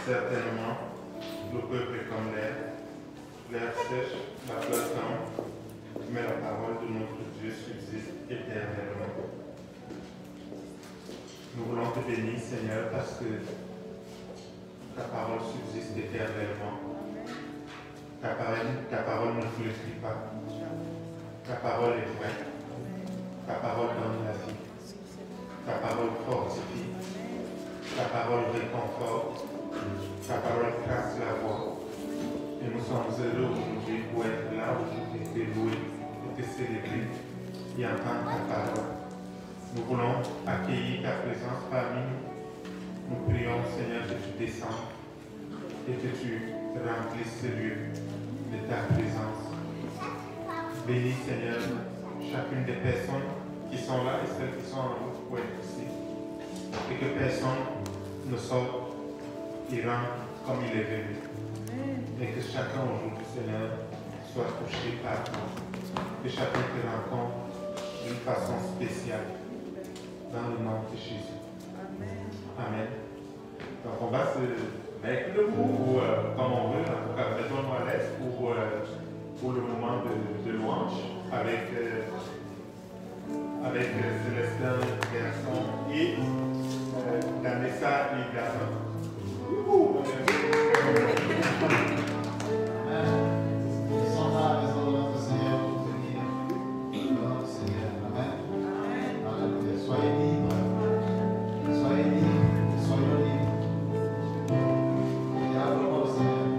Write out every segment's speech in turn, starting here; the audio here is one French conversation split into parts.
Certainement, le peuple est comme l'air sèche, la fleur tombe, mais la parole de notre Dieu subsiste éternellement. Nous voulons te bénir, Seigneur, parce que ta parole subsiste éternellement. Ta parole ne flétrit pas. Ta parole est vraie. Ta parole donne la vie. Ta parole fortifie. Ta parole réconforte. Ta parole casse la voix. Et nous sommes heureux aujourd'hui pour être là, aujourd'hui, te louer et te célébrer et entendre ta parole. Nous voulons accueillir ta présence parmi nous. Nous prions, Seigneur, que tu descendes et que tu remplisses ce lieu de ta présence. Bénis, Seigneur, chacune des personnes qui sont là et celles qui sont en route pour être ici. Et que personne ne sorte et rentre comme il est venu. Et que chacun aujourd'hui, Seigneur, soit touché par toi. Que chacun te rencontre d'une façon spéciale. Dans le nom de Jésus. Amen. Donc on va se mettre debout, comme on veut, en tout cas, mettons-nous à l'aise pour le moment de louange avec Célestin Garçon et Danessa et Garçon. Ils sont là, les ordres de notre Seigneur, pour venir dans notre Seigneur. Amen. Alléluia. Soyez libres. Soyez libres. Soyons libres. Et allons au Seigneur.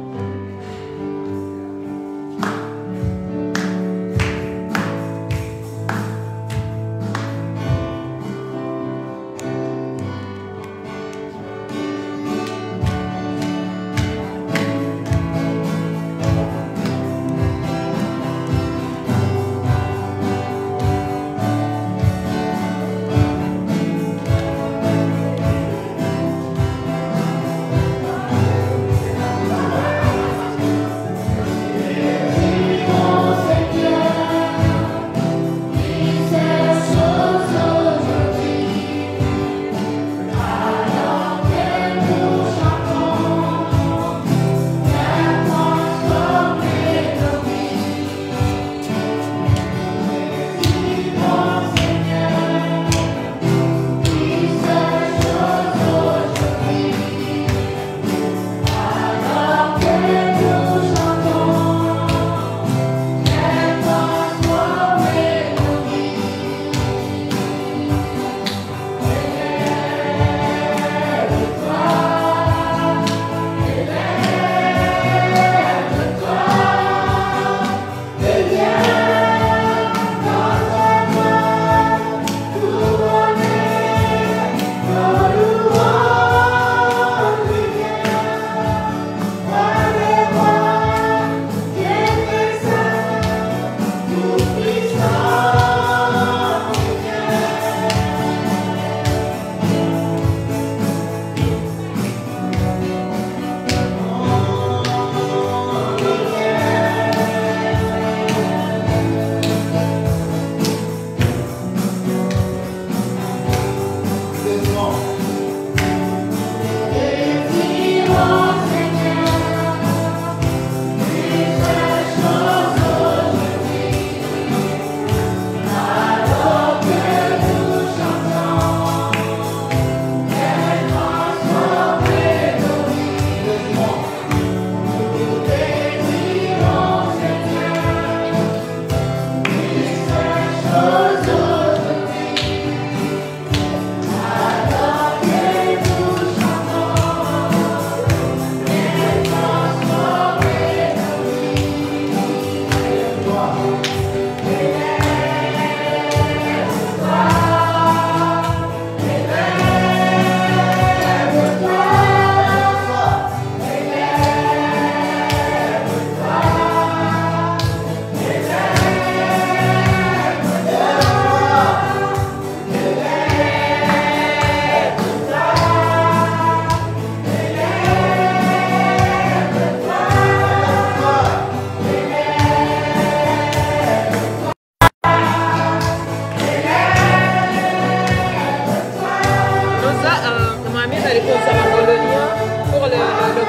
Mamie, elle est pour le lien pour le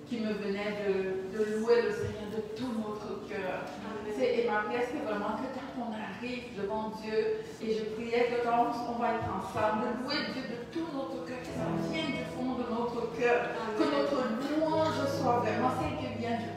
qui me venait de louer le Seigneur de tout notre cœur. Et ma prière, c'est vraiment que quand on arrive devant Dieu, et je priais que quand on va être ensemble, de louer Dieu de tout notre cœur, que ça vienne du fond de notre cœur, que notre louange soit vraiment celle qui vient du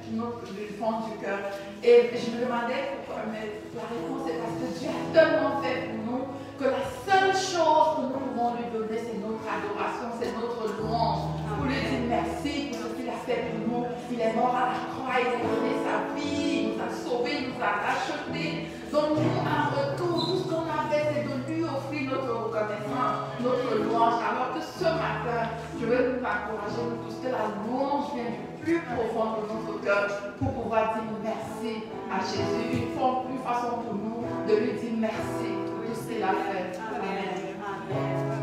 fond du cœur. Et je me demandais pourquoi, mais la réponse est parce que Dieu a tellement fait pour nous que la seule chose que nous pouvons lui donner, c'est notre adoration, c'est notre louange. Pour lui dire merci pour ce qu'il a fait pour nous. Il est mort à la croix, il a donné sa vie, il nous a sauvés, il nous a rachetés. Donc nous, en retour, tout ce qu'on a fait, c'est de lui offrir notre reconnaissance, notre louange. Alors que ce matin, je veux nous encourager tous que la louange vient du plus profond de notre cœur pour pouvoir dire merci à Jésus. Une façon pour nous de lui dire merci pour tout ce qu'il a fait. Amen. Amen.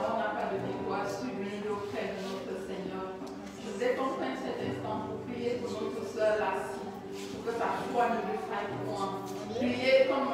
on n'a pas de victoire subie auprès de notre Seigneur. Je vous accompagne cet instant pour prier pour notre soeur Lassie, pour que sa foi ne défaille point. Priez comme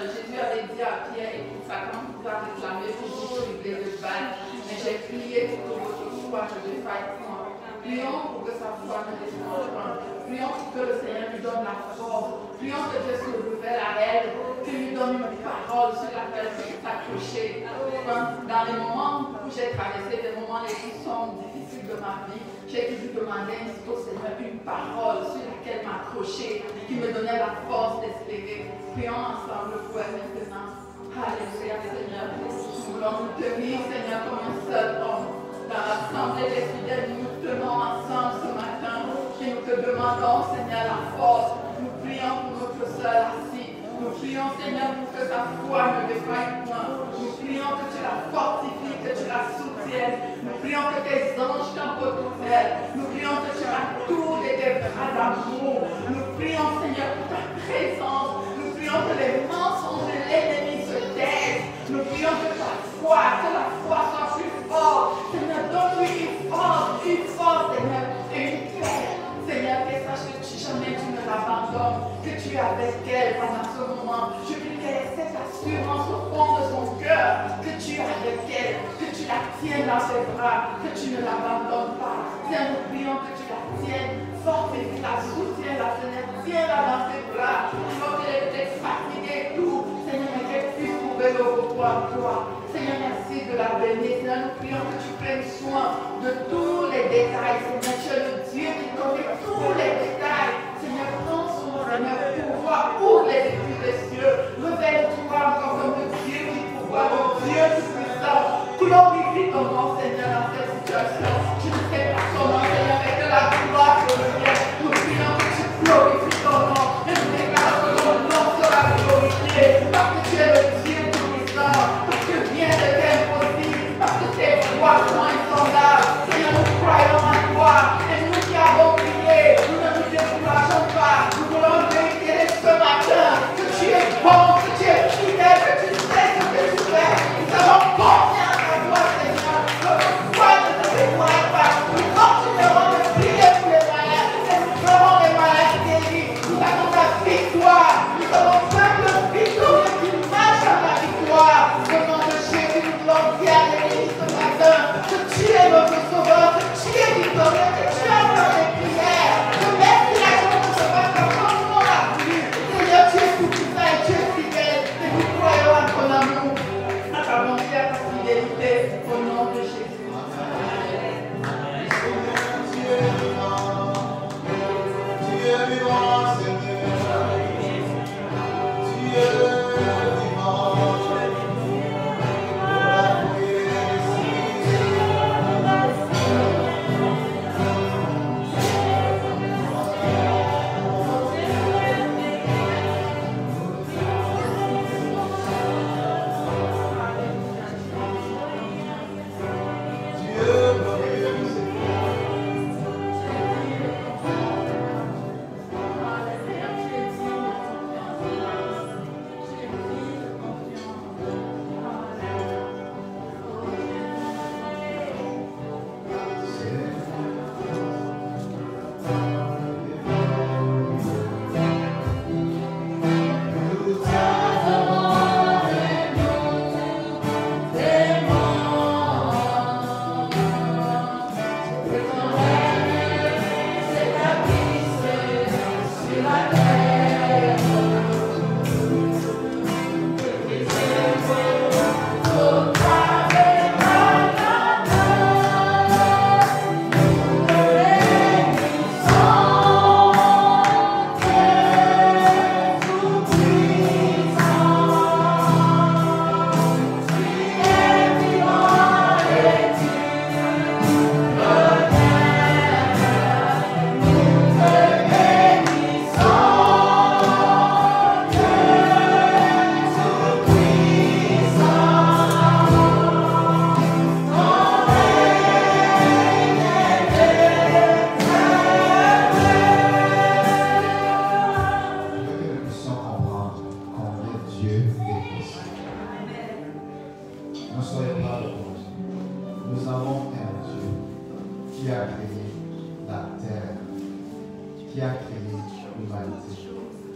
Jésus avait dit à Pierre et pour sa grande vous a réclamé pour vous tribler le bain. Mais j'ai prié pour que votre foi ne défaille point. Prions pour que sa foi ne défaille point. Prions pour que le Seigneur lui donne la force. Prions que Dieu se révèle à elle, qu'il lui donne une parole sur laquelle s'accrocher. Dans les moments où j'ai traversé des moments les plus sombres, difficiles de ma vie, j'ai toujours demandé au Seigneur une parole sur laquelle m'accrocher, qui me donnait la force d'espérer. Prions ensemble pour elle maintenant. Alléluia, Seigneur. Nous voulons nous tenir, Seigneur, comme un seul homme. Dans l'assemblée des fidèles, nous nous tenons ensemble ce matin et nous te demandons, Seigneur, la force. Nous prions pour notre sœur Lassie. Nous prions, Seigneur, pour que sa foi ne défaille point. Nous prions que tu la fortifies, que tu la soutiennes. Nous prions que tes anges campent autour d'elle. Nous prions que tu la tournes et tes bras d'amour. Nous prions, Seigneur, pour ta présence. Nous prions que les mensonges de l'ennemi se taisent. Nous prions que ta foi, que la foi soit plus forte. Seigneur, donne-lui une force, Seigneur, et une paix. Seigneur, qu'elle sache que jamais tu ne l'abandonnes, que tu es avec elle pendant ce moment. Je prie qu'elle ait cette assurance au fond de son cœur, que tu es avec elle, que tu la tiennes dans tes bras, que tu ne l'abandonnes pas. Seigneur, nous prions que tu la tiennes forte et que tu la soutiennes, la Seigneur, tiens-la dans tes bras. Alors qu'elle est peut-être fatiguée et tout, Seigneur, mais qu'elle puisse trouver le repos en toi. Seigneur, merci de la bénir. Seigneur, nous prions que tu prennes soin de tous les détails. Seigneur, tu es le Dieu qui connaît tous les détails. Seigneur, prends soin, Seigneur, pour voir où les études des cieux. Révèle-toi encore comme le Dieu qui pourvoit, le Dieu tout-puissant. Glorifie ton nom, Seigneur, dans cette situation. Je ne sais pas comment, Seigneur, mais que la gloire te revienne. Nous prions que tu glorifies ton nom. Et nous déclarons que ton nom sera glorifié. Parce que tu es le Dieu tout-puissant. Parce que rien ne t'est impossible. Parce que tes voies sont insondables. Seigneur, nous croyons en toi.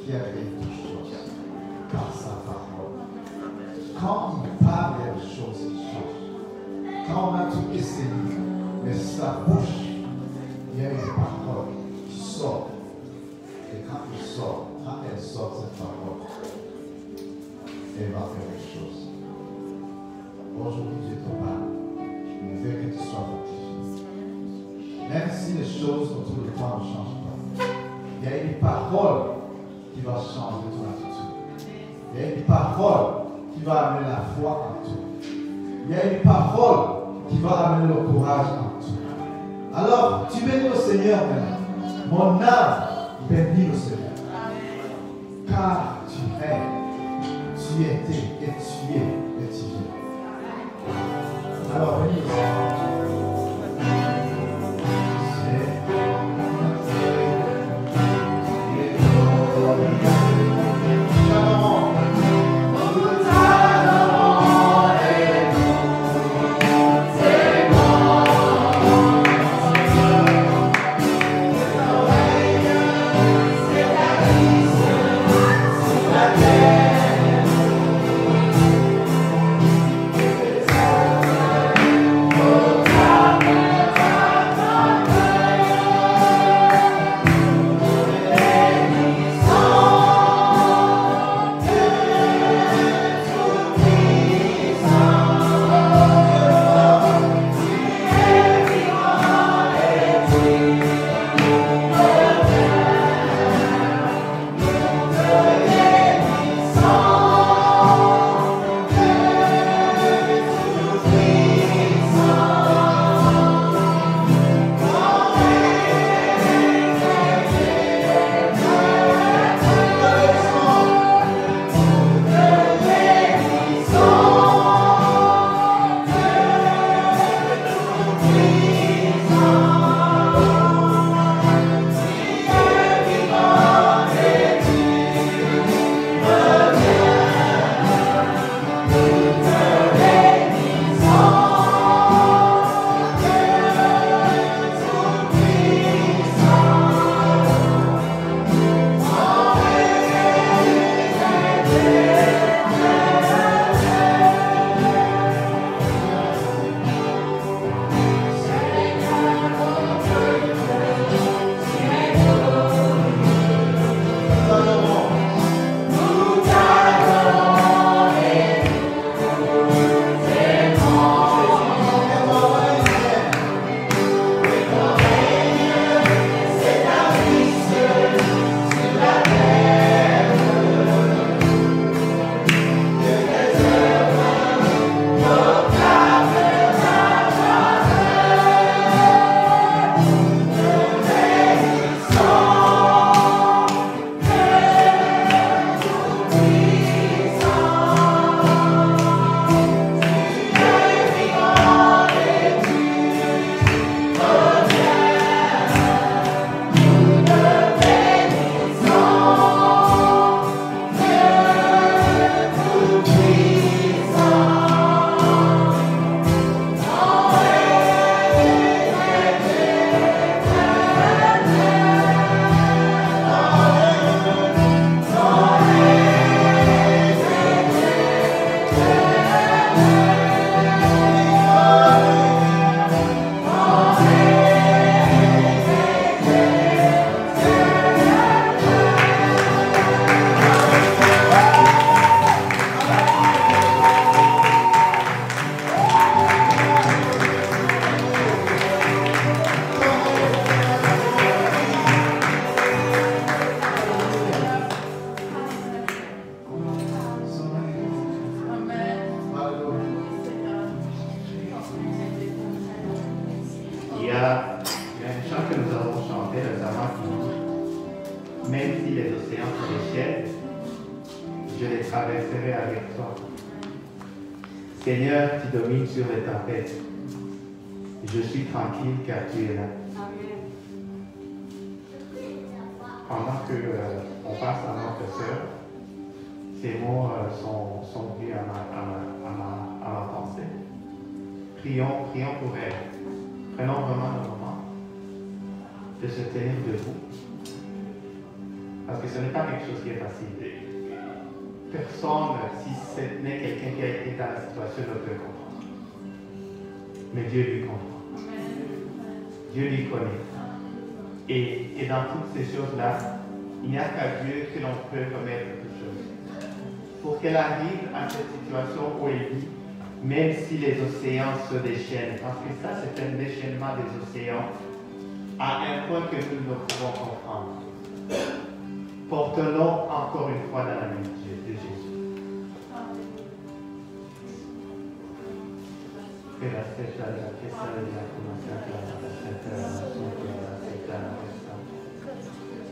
faire quelque chose par sa parole. Quand il parle, il y a des choses qui changent. Quand on a tout essayé, mais sa bouche, il y a une parole qui sort. Et quand il sort, quand elle sort cette parole, elle va faire quelque chose. Aujourd'hui, je te parle. Je veux que tu sois fortifié. Même si les choses autour de toi ne changent pas, il y a une parole qui va changer ton attitude. Il y a une parole qui va amener la foi en toi. Il y a une parole qui va amener le courage en toi. Alors, tu bénis le Seigneur maintenant. Mon âme bénit le Seigneur. Car tu es, tu étais et tu es et tu es. Alors, bénis le Seigneur. Seigneur, tu domines sur les tempêtes. Je suis tranquille car tu es là. Pendant qu'on passe à notre sœur, ces mots sont venus à ma pensée. Prions pour elle. Prenons vraiment le moment de se tenir debout. Parce que ce n'est pas quelque chose qui est facile. Personne, si ce n'est quelqu'un qui a été dans la situation, ne peut comprendre. Mais Dieu lui comprend. Dieu lui connaît. Et dans toutes ces choses-là, il n'y a qu'à Dieu que l'on peut remettre toutes choses. Pour qu'elle arrive à cette situation où elle dit, même si les océans se déchaînent, parce que ça c'est un déchaînement des océans, à un point que nous ne pouvons comprendre. Portons-nous encore une fois dans la main de Jésus.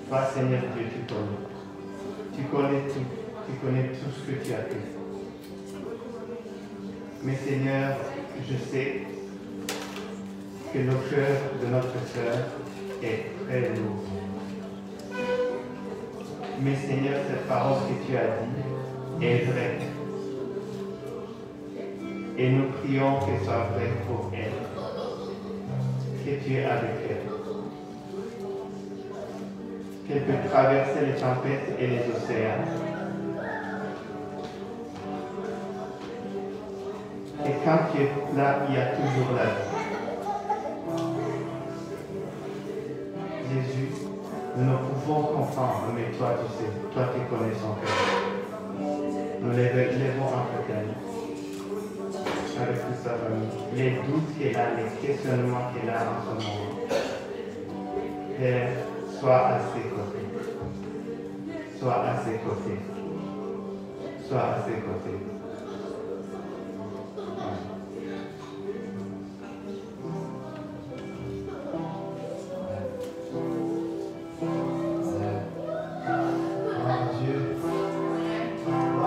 Toi, Seigneur Dieu, tu connais. Tu connais tout. Tu connais tout ce que tu as fait. Mais Seigneur, je sais que le cœur de notre sœur est très lourd. Mais Seigneur, cette parole que tu as dit est vraie. Et nous prions qu'elle soit vraie pour elle. Que tu es avec elle. Qu'elle peut traverser les tempêtes et les océans. Et quand tu es là, il y a toujours la vie. Jésus, nous ne pouvons comprendre, mais toi tu sais, toi tu connais son cœur. Nous lèvons entre tes mains avec toute sa famille. Les doutes qu'elle a, les questionnements qu'elle a en ce moment. Père, sois à ses côtés. Sois à ses côtés. Sois à ses côtés.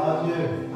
Amen.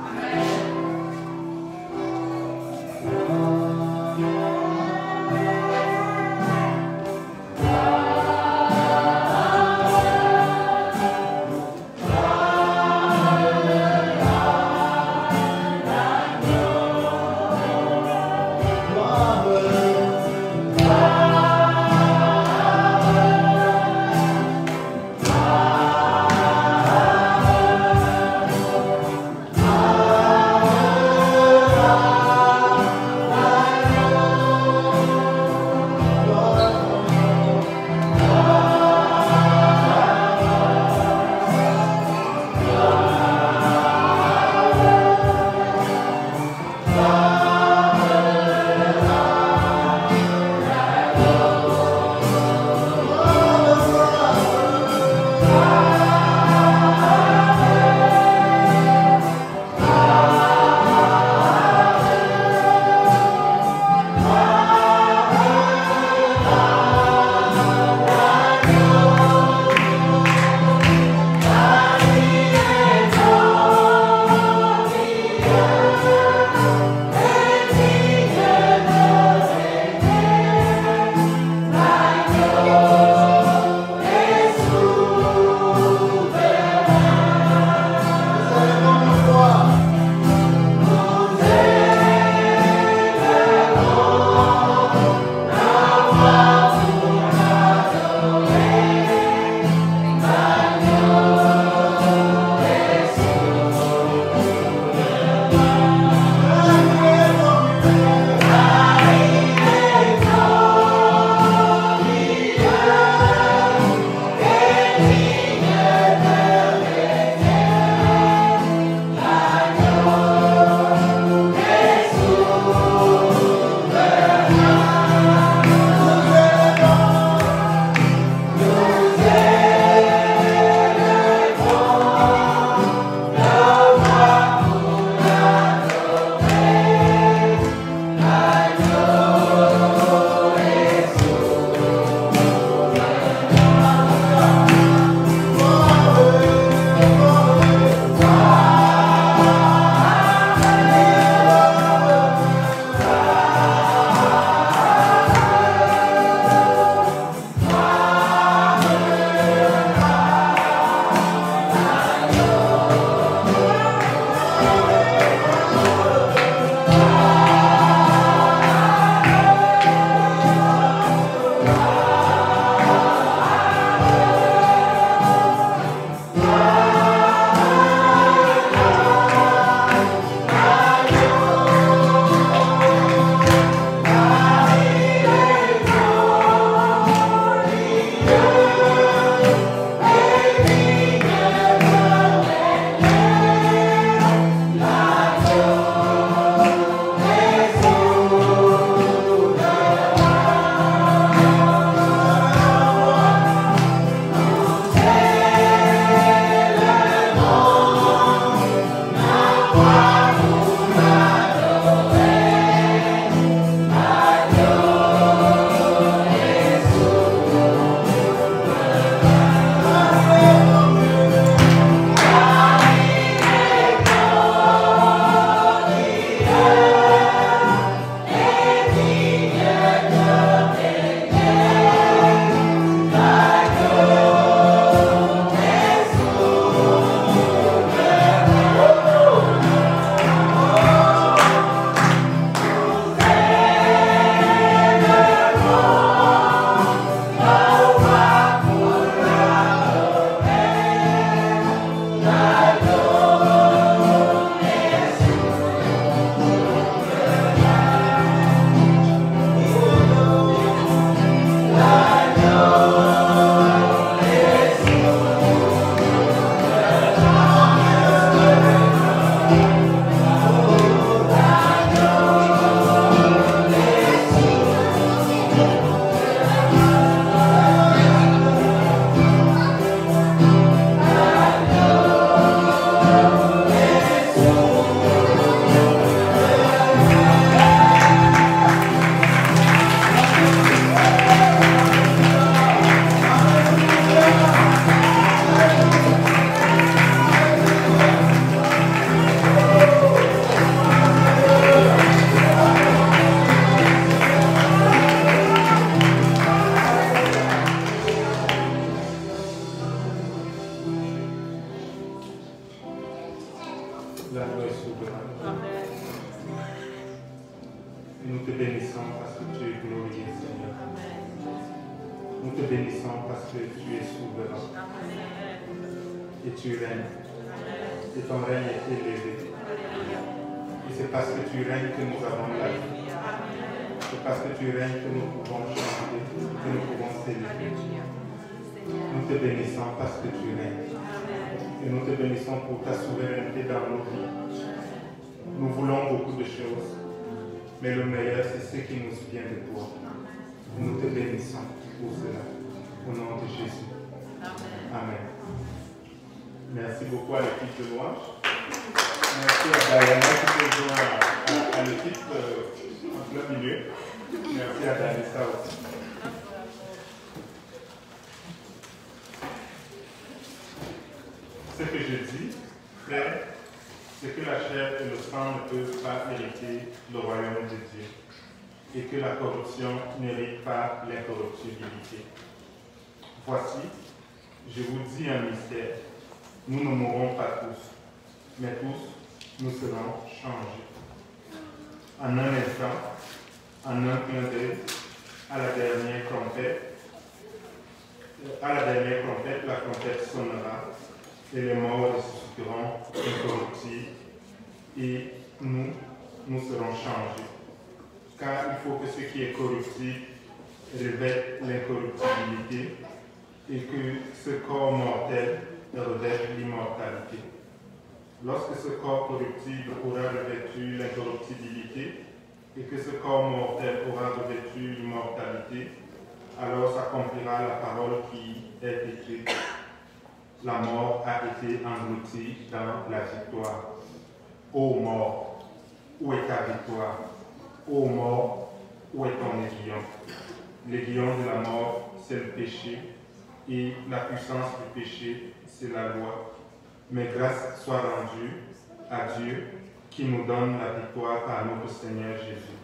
La loi est souveraine. Et nous te bénissons parce que tu es glorieux, Seigneur. Nous te bénissons parce que tu es souverain. Et tu règnes. Et ton règne est élevé. Et c'est parce que tu règnes que nous avons la vie. C'est parce que tu règnes que nous pouvons chanter, que nous pouvons célébrer. Nous te bénissons parce que tu règnes. Et nous te bénissons pour ta souveraineté dans nos vies. Nous voulons beaucoup de choses, mais le meilleur, c'est ce qui nous vient de toi. Nous te bénissons pour cela. Au nom de Jésus. Amen. Merci beaucoup à l'équipe de louange. Merci à Diana qui se joint à l'équipe en plein milieu. Merci à Danissa aussi. Ce que je dis, frère, c'est que la chair et le sang ne peuvent pas hériter le royaume de Dieu et que la corruption n'hérite pas l'incorruptibilité. Voici, je vous dis un mystère. Nous ne mourrons pas tous, mais tous, nous serons changés. En un instant, en un clin d'œil, à la dernière trompette, la trompette sonnera et les morts ressusciteront incorruptibles et nous serons changés. Car il faut que ce qui est corruptible revête l'incorruptibilité et que ce corps mortel revête l'immortalité. Lorsque ce corps corruptible aura revêtu l'incorruptibilité et que ce corps mortel aura revêtu l'immortalité, alors s'accomplira la parole qui est écrite. La mort a été engloutie dans la victoire. Ô mort, où est ta victoire? Ô mort, où est ton aiguillon? L'aiguillon de la mort, c'est le péché, et la puissance du péché, c'est la loi. Mais grâce soit rendue à Dieu qui nous donne la victoire par notre Seigneur Jésus.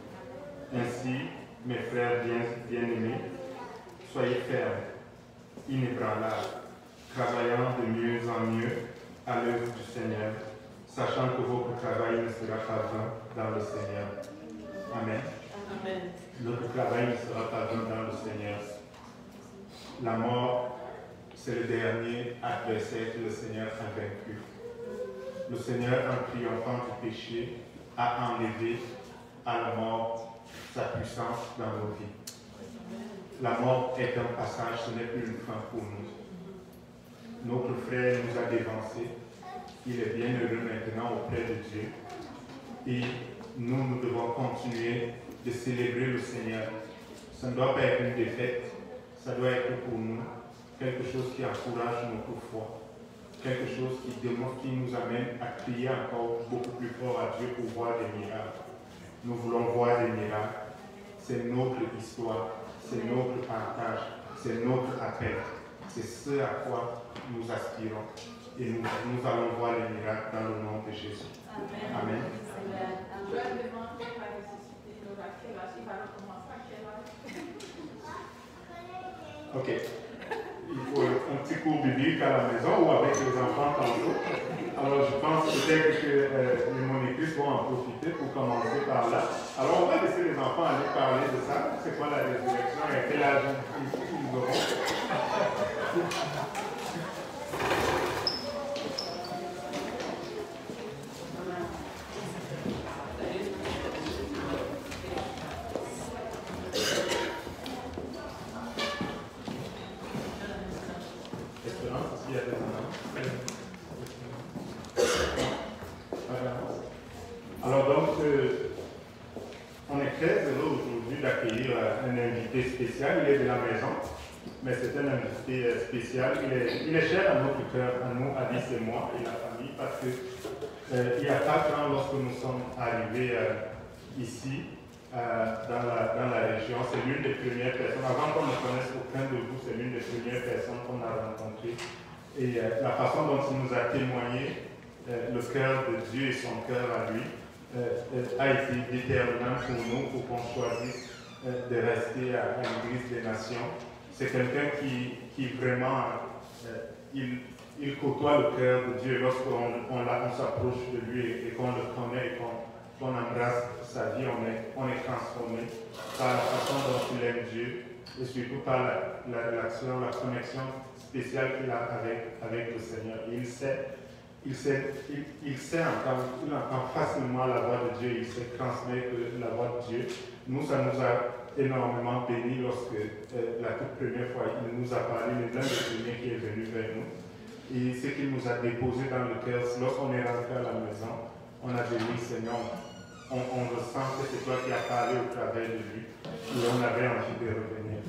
Ainsi, mes frères bien-aimés, soyez fermes, inébranlables, travaillant de mieux en mieux à l'œuvre du Seigneur, sachant que votre travail ne sera pas vain dans le Seigneur. Amen. Amen. Notre travail ne sera pas vain dans le Seigneur. La mort, c'est le dernier adversaire que le Seigneur a vaincu. Le Seigneur, en triomphant du péché, a enlevé à la mort sa puissance dans nos vies. La mort est un passage, ce n'est plus une fin pour nous. Notre frère nous a dévancés. Il est bien heureux maintenant auprès de Dieu. Et nous devons continuer de célébrer le Seigneur. Ça ne doit pas être une défaite, ça doit être pour nous quelque chose qui encourage notre foi, quelque chose qui nous amène à crier encore beaucoup plus fort à Dieu pour voir des miracles. Nous voulons voir des miracles. C'est notre histoire, c'est notre partage, c'est notre appel. C'est ce à quoi nous aspirons. Et nous allons voir les miracles dans le nom de Jésus. Amen. Amen. Je vais demander qui va ressusciter, il va recommencer à quelle heure? Ok. Il faut un petit cours biblique à la maison ou avec les enfants tantôt. Alors je pense peut-être que les monétistes vont en profiter pour commencer par là. Alors on va laisser les enfants aller parler de ça. C'est quoi la résurrection et quel âge ils auront? Alors donc, on est très heureux aujourd'hui d'accueillir un invité spécial. Il est de la maison, mais c'est un invité spécial. Il est cher à notre cœur, à nous, Alice et moi et la famille, parce que il y a 4 ans, lorsque nous sommes arrivés ici, dans la région, c'est l'une des premières personnes, avant qu'on ne connaisse aucun de vous, c'est l'une des premières personnes qu'on a rencontrées. Et la façon dont il nous a témoigné le cœur de Dieu et son cœur à lui a été déterminant pour nous, pour qu'on choisisse de rester à l'Église des Nations. C'est quelqu'un qui vraiment, il il côtoie le cœur de Dieu. Lorsqu'on s'approche de lui et qu'on le connaît et qu'on embrasse sa vie, on est transformé par la façon dont il aime Dieu et surtout par la relation, la connexion spéciale qu'il a avec le Seigneur. Et il entend facilement la voix de Dieu, il sait transmettre la voix de Dieu. Nous, ça nous a énormément bénis lorsque la toute première fois, il nous a parlé, l'un des premiers qui est venu vers nous. Et ce qu'il nous a déposé dans le cœur, lorsqu'on est rentré à la maison, on a dit oui Seigneur, on ressent que c'est toi qui as parlé au travers de lui et on avait envie de revenir.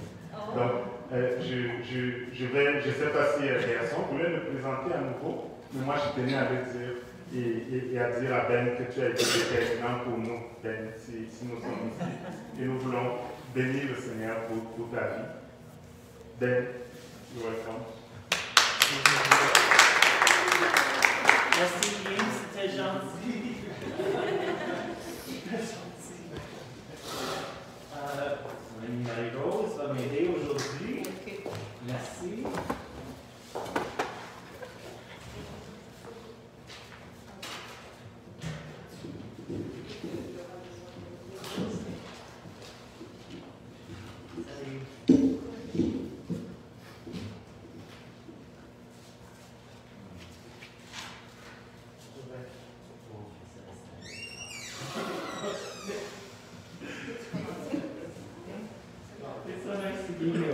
Donc, je ne sais pas si Réaction voulait le présenter à nouveau, mais moi je tenais à le dire et à dire à Ben que tu as été déterminant pour nous, Ben, si nous sommes ici. Et nous voulons bénir le Seigneur pour ta vie. Ben, you're welcome. Merci Guy, c'était gentil. Mon ami Marie-Rose va m'aider aujourd'hui. Merci. It's so nice to be here.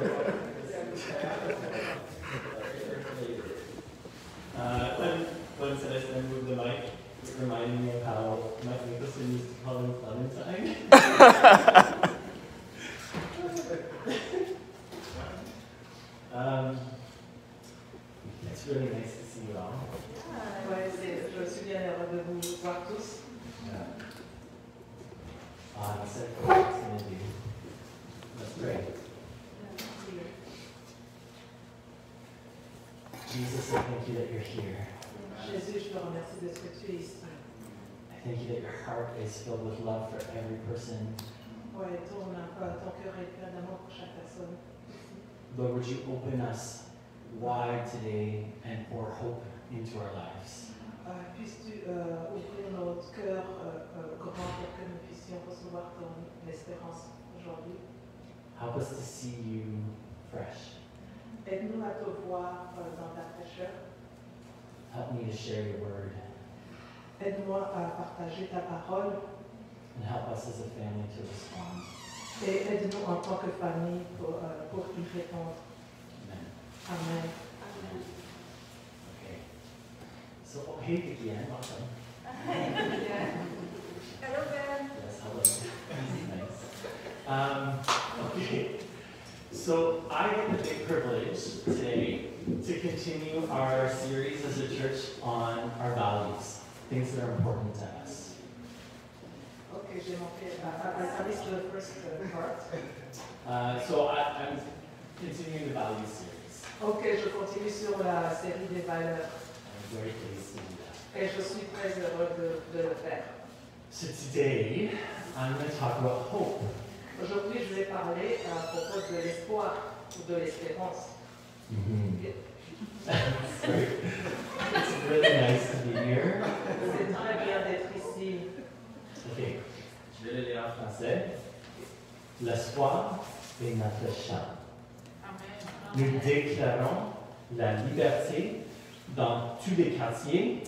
When Celestine moved the mic, it reminded me of how Mike Nicholson used to call him Clementine. It's really nice to see you all. Ouais, je suis bien heureux de vous voir tous. I said what it's going to do. Let's pray. Jesus, I thank you that you're here. Jésus, je te remercie de ce que tu es ici. I thank you that your heart is filled with love for every person. Ouais, ton cœur est plein d'amour pour chaque personne. Lord, would you open us wide today and pour hope into our lives? Puisses-tu ouvrir notre cœur grand pour que nous puissions recevoir ton espérance aujourd'hui. Help us to see you fresh. Aide-nous à te voir dans ta fraîcheur. Help me to share your word. Aide-moi à partager ta parole. And help us as a family to respond. Et aide-nous en tant que famille pour y répondre. Amen. Amen. Okay. So, hey, Vicky Ann, welcome. Hello, Ben. Yes, hello. Nice. Okay. So, I have the big privilege today to continue our series as a church on our values, things that are important to us. Okay, j'ai manqué. I missed the first part. So, I'm continuing the values series. Ok, je continue sur la série des valeurs. I'm very pleased to do that. Et je suis très heureux de le faire. So, today, I'm going to talk about hope. Aujourd'hui, je vais parler à propos de l'espoir ou de l'espérance. Great. It's really nice to be here. C'est très bien d'être ici. Ok, je vais le lire en français. L'espoir est notre chant. Nous déclarons la liberté dans tous les quartiers,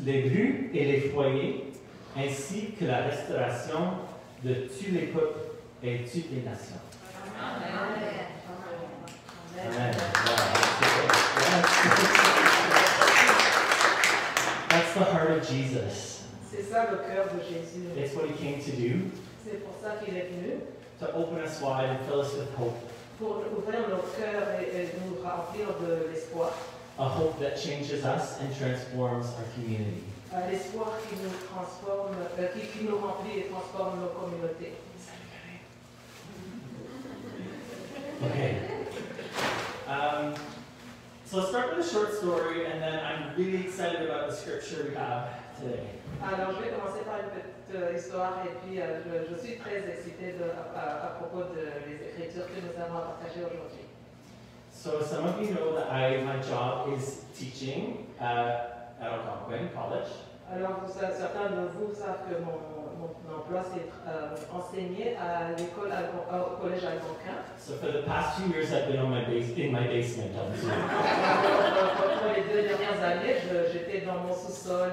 les rues et les foyers, ainsi que la restauration de tous les peuples et toutes les nations. Amen. Amen. That's the heart of Jesus. C'est ça le cœur de Jésus. It's what he came to do, C'est pour ça qu'il est venu, to open us wide and fill us with hope. pour ouvrir nos cœurs et nous remplir de l'espoir. A hope that changes us and transforms our community. L'espoir qui nous transforme, qui nous remplit et transforme nos communautés. Okay. So let's start with a short story, and then I'm really excited about the scripture we have today. Alors, je vais commencer par une petite histoire et puis je suis très excitée à propos des Écritures que nous avons à partager aujourd'hui. So some of you know that my job is teaching at Algonquin College. Alors, certains de vous savent que mon emploi, c'est enseigner à l'école, au collège algonquin. So for the past 2 years, I've been in my basement on Zoom. Pour les 2 dernières années, j'étais dans mon sous-sol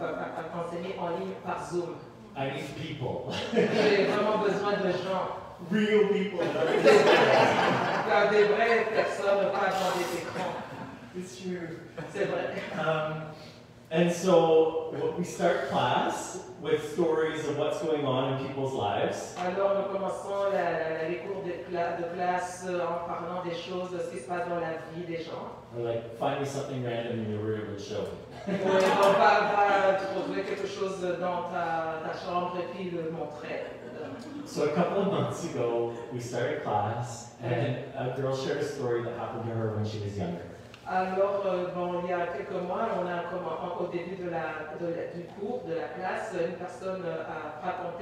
à enseigner en ligne par Zoom. I need people. J'ai vraiment besoin de gens. Real people. Des vraies personnes, pas dans des écrans. It's true. C'est vrai. And so we start class with stories of what's going on in people's lives. Alors nous commençons les cours de classe en parlant des choses, de ce qui se passe dans la vie des gens. Or like, find me something random in your room and show me. On va trouver quelque chose dans ta chambre et puis le montrer. So a couple of months ago, we started class, and a girl shared a story that happened to her when she was younger. Alors, il y a quelques mois, au début du cours, de la classe, une personne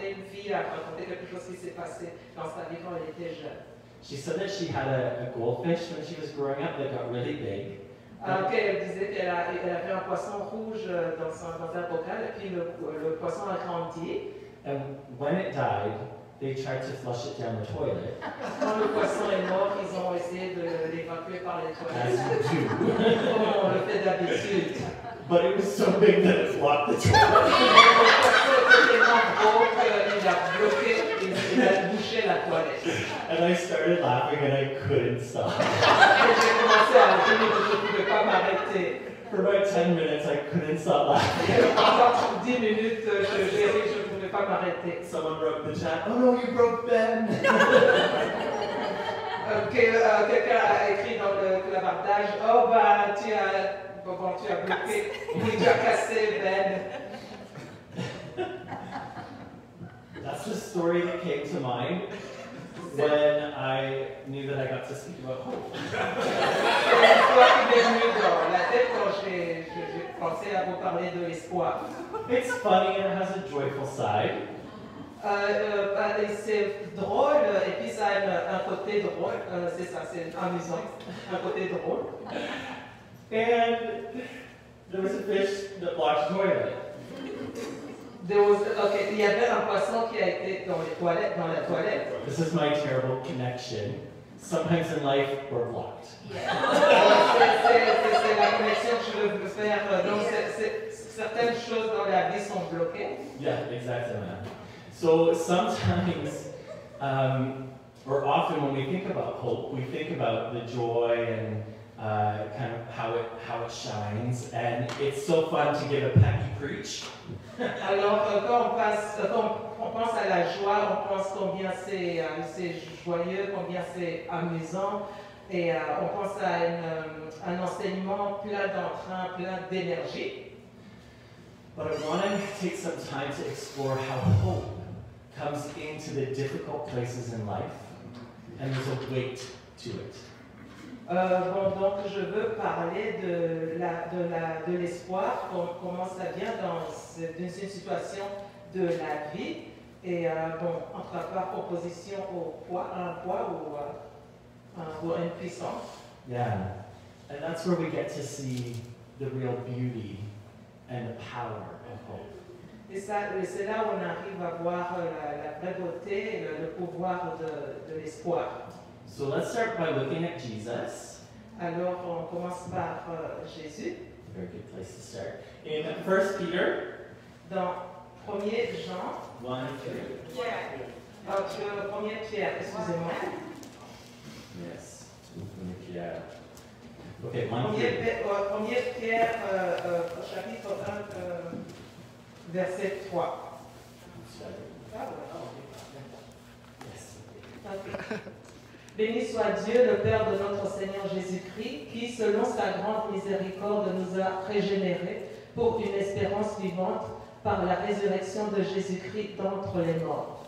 une fille a raconté quelque chose qui s'est passé dans sa vie quand elle était jeune. She said that she had a goldfish when she was growing up that got really big. Elle disait qu'elle avait un poisson rouge dans un bocal, et puis le poisson a grandi. And when it died, they tried to flush it down the toilet. Quand le poisson est mort, ils ont essayé de l'évacuer par les toilettes. As you do. Comme on le fait d'habitude. But it was so big that it blocked the toilet. Le poisson était tellement gros qu'il a bloqué, il a bouché la toilette. And I started laughing and I couldn't stop. Et j'ai commencé à rire, je ne pouvais pas m'arrêter. For about 10 minutes, I couldn't stop laughing. Pendant 10 minutes, j'ai ri, je ne pouvais pas m'arrêter. Someone wrote in the chat, "Oh no, you broke Ben." Quelqu'un a écrit dans le clavardage, oh bah tu as bloqué, oui, tu as cassé Ben. That's the story that came to mind when I knew that I got to speak about hope. C'est l'histoire qui m'est venue dans la tête quand j'ai pensé à vous parler de l'espoir. It's funny and it has a joyful side. C'est drôle et puis ça a un côté drôle, c'est ça, c'est amusant, un côté drôle. And there was a fish that blocked the toilet. Il y avait un poisson qui a été dans la toilette. This is my terrible connection. Sometimes in life, we're blocked. C'est la connexion que je veux faire. Donc, certaines choses dans la vie sont bloquées. Yeah, exactly. So sometimes, or often when we think about hope, we think about the joy and kind of how it shines, and it's so fun to give a peppy preach. Alors, quand on pense à la joie, on pense combien c'est joyeux, combien c'est amusant, et on pense à un enseignement plein d'entrain, plein d'énergie. But I want to take some time to explore how hope comes into the difficult places in life, and there's a weight to it. Donc je veux parler de l'espoir, comment ça vient dans une situation de la vie, et par opposition à un poids ou à une puissance. Yeah, and that's where we get to see the real beauty and the power of hope. Et c'est là où on arrive à voir la vraie beauté et le pouvoir de l'espoir. So let's start by looking at Jesus. Alors on commence par Jésus. Very good place to start. In 1 Peter. Dans 1er Jean. 1 Pierre, excusez-moi. Yes. 1 Pierre. Okay, 1 Pierre, chapitre 1, verset 3. Yes. Béni soit Dieu, le Père de notre Seigneur Jésus-Christ, qui, selon sa grande miséricorde, nous a régénérés pour une espérance vivante par la résurrection de Jésus-Christ d'entre les morts.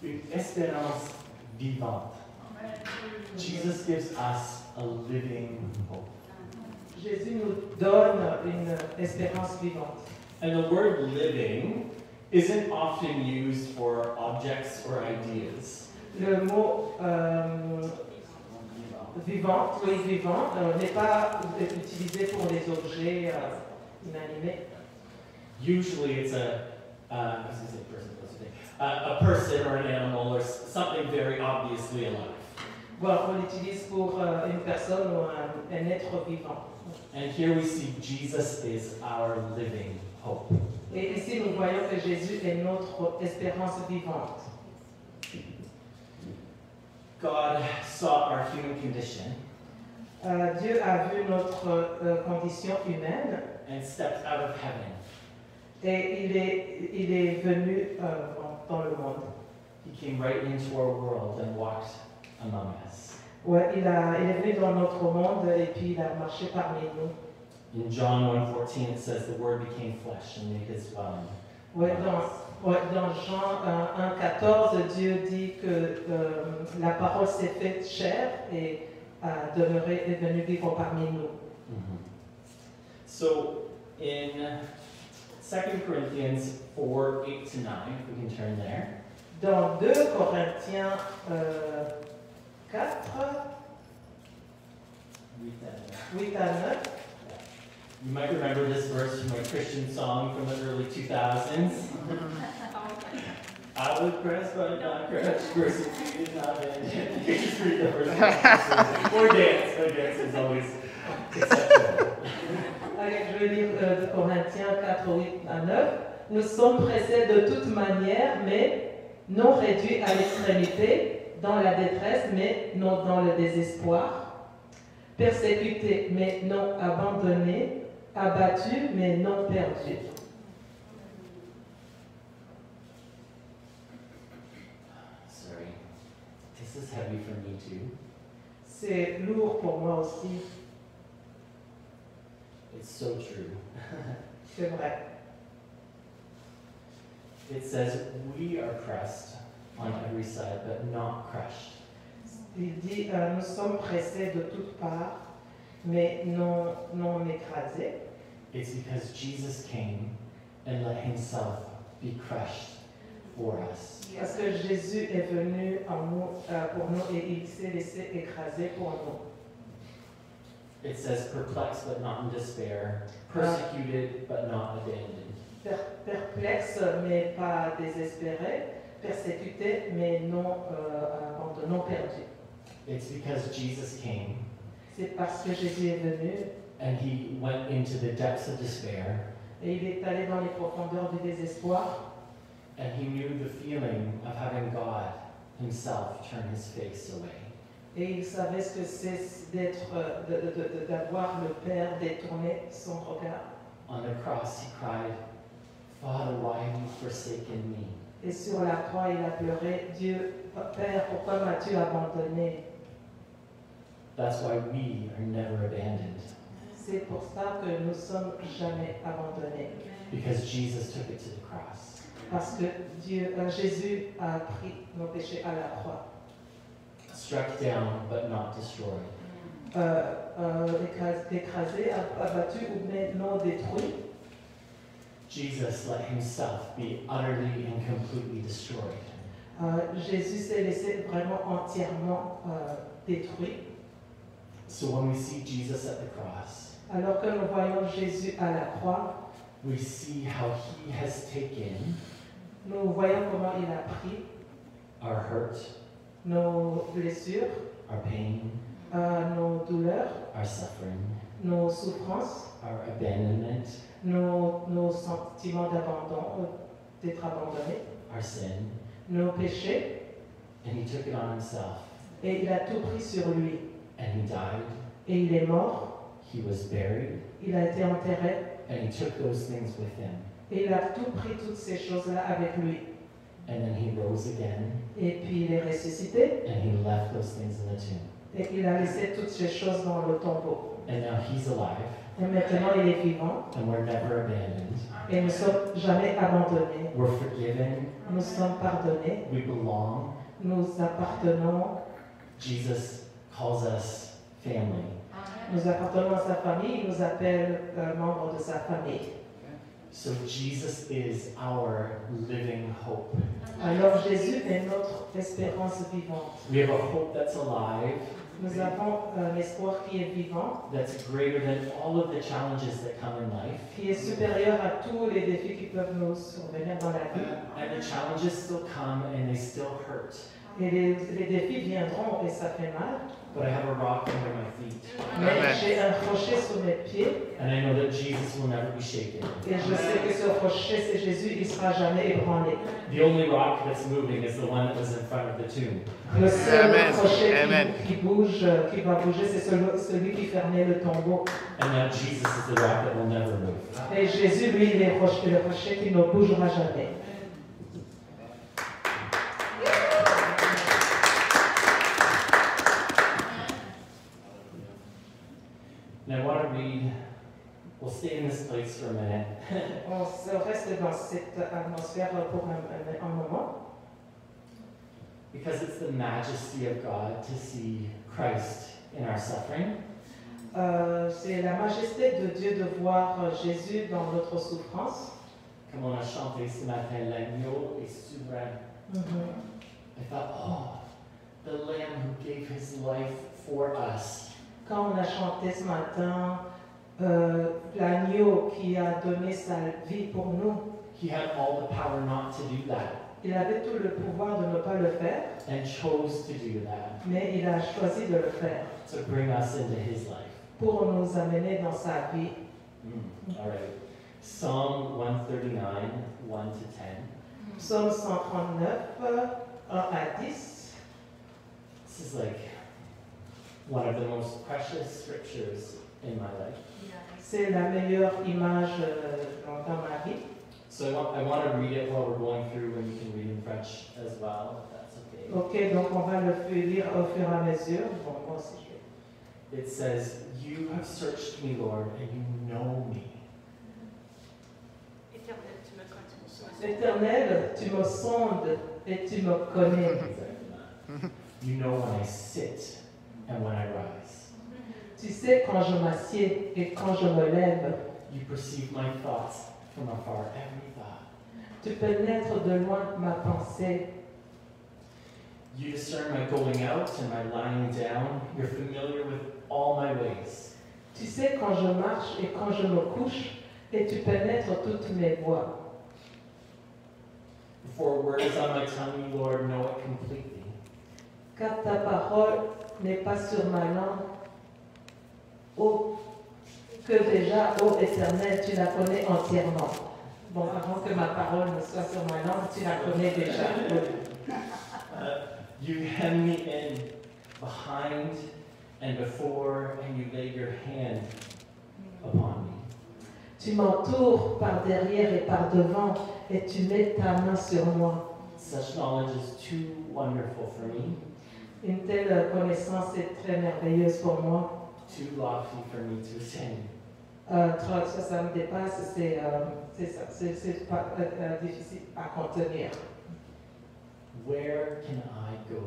Une espérance vivante. Jesus gives us a living hope. Jésus nous donne une espérance vivante. And the word living isn't often used for objects or ideas. Le mot vivant, oui, vivant, n'est pas utilisé pour les objets inanimés. Usually it's I was going to say person, a person or an animal or something very obviously alive. Bon, on l'utilise pour une personne ou un être vivant. And here we see Jesus is our living hope. Et ici, nous voyons que Jésus est notre espérance vivante. God saw our human condition Dieu a vu notre condition humaine and stepped out of heaven. et il est venu dans le monde. He came right into our world and walked among us. Ouais, il est venu dans notre monde et puis il a marché parmi nous. In John 1:14 it says the word became flesh and made his dwelling. Dans Jean 1,14, Dieu dit que la parole s'est faite chair et est venue vivre parmi nous. Mm-hmm. So in 2 Corinthians 4:8-9, if we can turn there. Dans 2 Corinthiens 4, 8 à 9. You might remember this verse from a Christian song from the early 2000s. I was pressed but not crushed, persecuted not ended. You just read the verse. Or dance. No dance is always acceptable. Allez, je vais lire 2 Corinthiens 4, 8 à 9. Nous sommes pressés de toute manière, mais non réduits à l'extrémité, dans la détresse, mais non dans le désespoir, persécutés, mais non abandonnés, abattus, mais non perdus. Sorry, this is heavy for me too. C'est lourd pour moi aussi, It's so true. c'est vrai. It says, we are pressed on every side, but not crushed. Il dit, nous sommes pressés de toutes parts, mais non écrasés. It's because Jesus came and let himself be crushed for us. Parce que Jésus est venu en nous, pour nous et il s'est laissé écraser pour nous. It says, perplexed but not in despair, persecuted but not abandoned. Perplexe, mais pas désespéré, persécuté, mais non abandonné, non perdu. It's because Jesus came C'est parce que Jésus est venu and he went into the depths of despair et il est allé dans les profondeurs du désespoir and he knew the feeling of having God himself turn his face away. et il savait ce que c'est d'avoir le Père détourner son regard. On the cross, he cried, Father, why have you forsaken me? Et sur la croix, il a pleuré, Dieu, Père, pourquoi m'as-tu abandonné? That's why we are never abandoned, C'est pour ça que nous sommes jamais abandonnés. because Jesus took it to the cross. Parce que Jésus a pris nos péchés à la croix. Struck down but not destroyed. Écrasé, abattu ou mais non détruit. Jesus let himself be utterly and completely destroyed. Jésus s'est laissé vraiment entièrement détruit. So when we see Jesus at the cross, Alors que nous voyons Jésus à la croix, we see how he has taken nous voyons comment il a pris our hurt, nos blessures, our pain, nos douleurs, our suffering, nos souffrances, our abandonment, nos sentiments d'abandon, d'être abandonné, our sin, nos péchés, and he took it on himself. et il a tout pris sur lui. And he died, Et il est mort, he was buried, il a été enterré, and he took those things with him. et il a tout pris, toutes ces choses-là avec lui. And then he rose again, Et puis il est ressuscité, and he left those things in the tomb. et il a laissé toutes ces choses dans le tombeau. And now he's alive, Et maintenant il est vivant, and we're never abandoned. et nous ne sommes jamais abandonnés. We're forgiven, Nous sommes pardonnés, we belong. nous appartenons, Jesus calls us family. nous appartenons à sa famille, il nous appelle membres de sa famille. So Jesus is our living hope. Alors Jésus est notre espérance vivante. We have a hope that's alive, Nous avons un espoir qui est vivant, that's greater than all of the challenges that come in life. qui est supérieur à tous les défis qui peuvent nous survenir dans la vie. And the challenges still come and they still hurt. Et les défis viendront et ça fait mal. But I have a rock under my feet. Mais j'ai un rocher sous mes pieds And I know that Jesus will never be shaken. et je sais que ce rocher, c'est Jésus, il ne sera jamais ébranlé. The only rock that's moving is the one that was in front of the tomb. Le seul Amen. rocher Amen. qui bouge, qui va bouger, c'est celui qui fermait le tombeau. And now Jesus is the rock that will never move. Et Jésus, lui, il est le rocher qui ne bougera jamais. And I want to read, we'll stay in this place for a minute. On se reste dans cette atmosphère pour un moment. Because it's the majesty of God to see Christ in our suffering. C'est la majesté de Dieu de voir Jésus dans notre souffrance. Comme on a chanté ce matin, l'agneau est souverain. I thought, oh, the Lamb who gave his life for us. Quand on a chanté ce matin, l'agneau qui a donné sa vie pour nous, He had all the power not to do that il avait tout le pouvoir de ne pas le faire, and chose to do that mais il a choisi de le faire to bring us into his life. pour nous amener dans sa vie. All right. Psalm 139, 1 to 10. Psaume 139, 1 à 10. This is like one of the most precious scriptures in my life. C'est la meilleure image dans ma vie. So I want to read it while we're going through, and you can read in French as well, if that's okay. Ok, donc on va le lire au fur et à mesure. Bon, moi aussi je vais. It says, "You have searched me, Lord, and you know me." Éternel, tu me sondes et tu me connais. You know when I sit and when I rise. Tu sais quand je m'assieds et quand je me lève. You perceive my thoughts from afar, every thought. Tu pénètres de loin ma pensée. You discern my going out and my lying down. You're familiar with all my ways. Tu sais quand je marche et quand je me couche, et tu pénètres toutes mes voies. Before a word is on my tongue, you, Lord, know it completely. Car ta parole n'est pas sur ma langue. Oh, que déjà, ô Éternel, tu la connais entièrement. Bon, avant que ma parole ne soit sur ma langue, tu la connais déjà. You hem me in behind and before, and you lay your hand upon me. Tu m'entoures par derrière et par devant, et tu mets ta main sur moi. Such knowledge is too wonderful for me, Une telle connaissance est très merveilleuse pour moi. too lofty for me to attain. Ça me dépasse, c'est pas difficile à contenir. Where can I go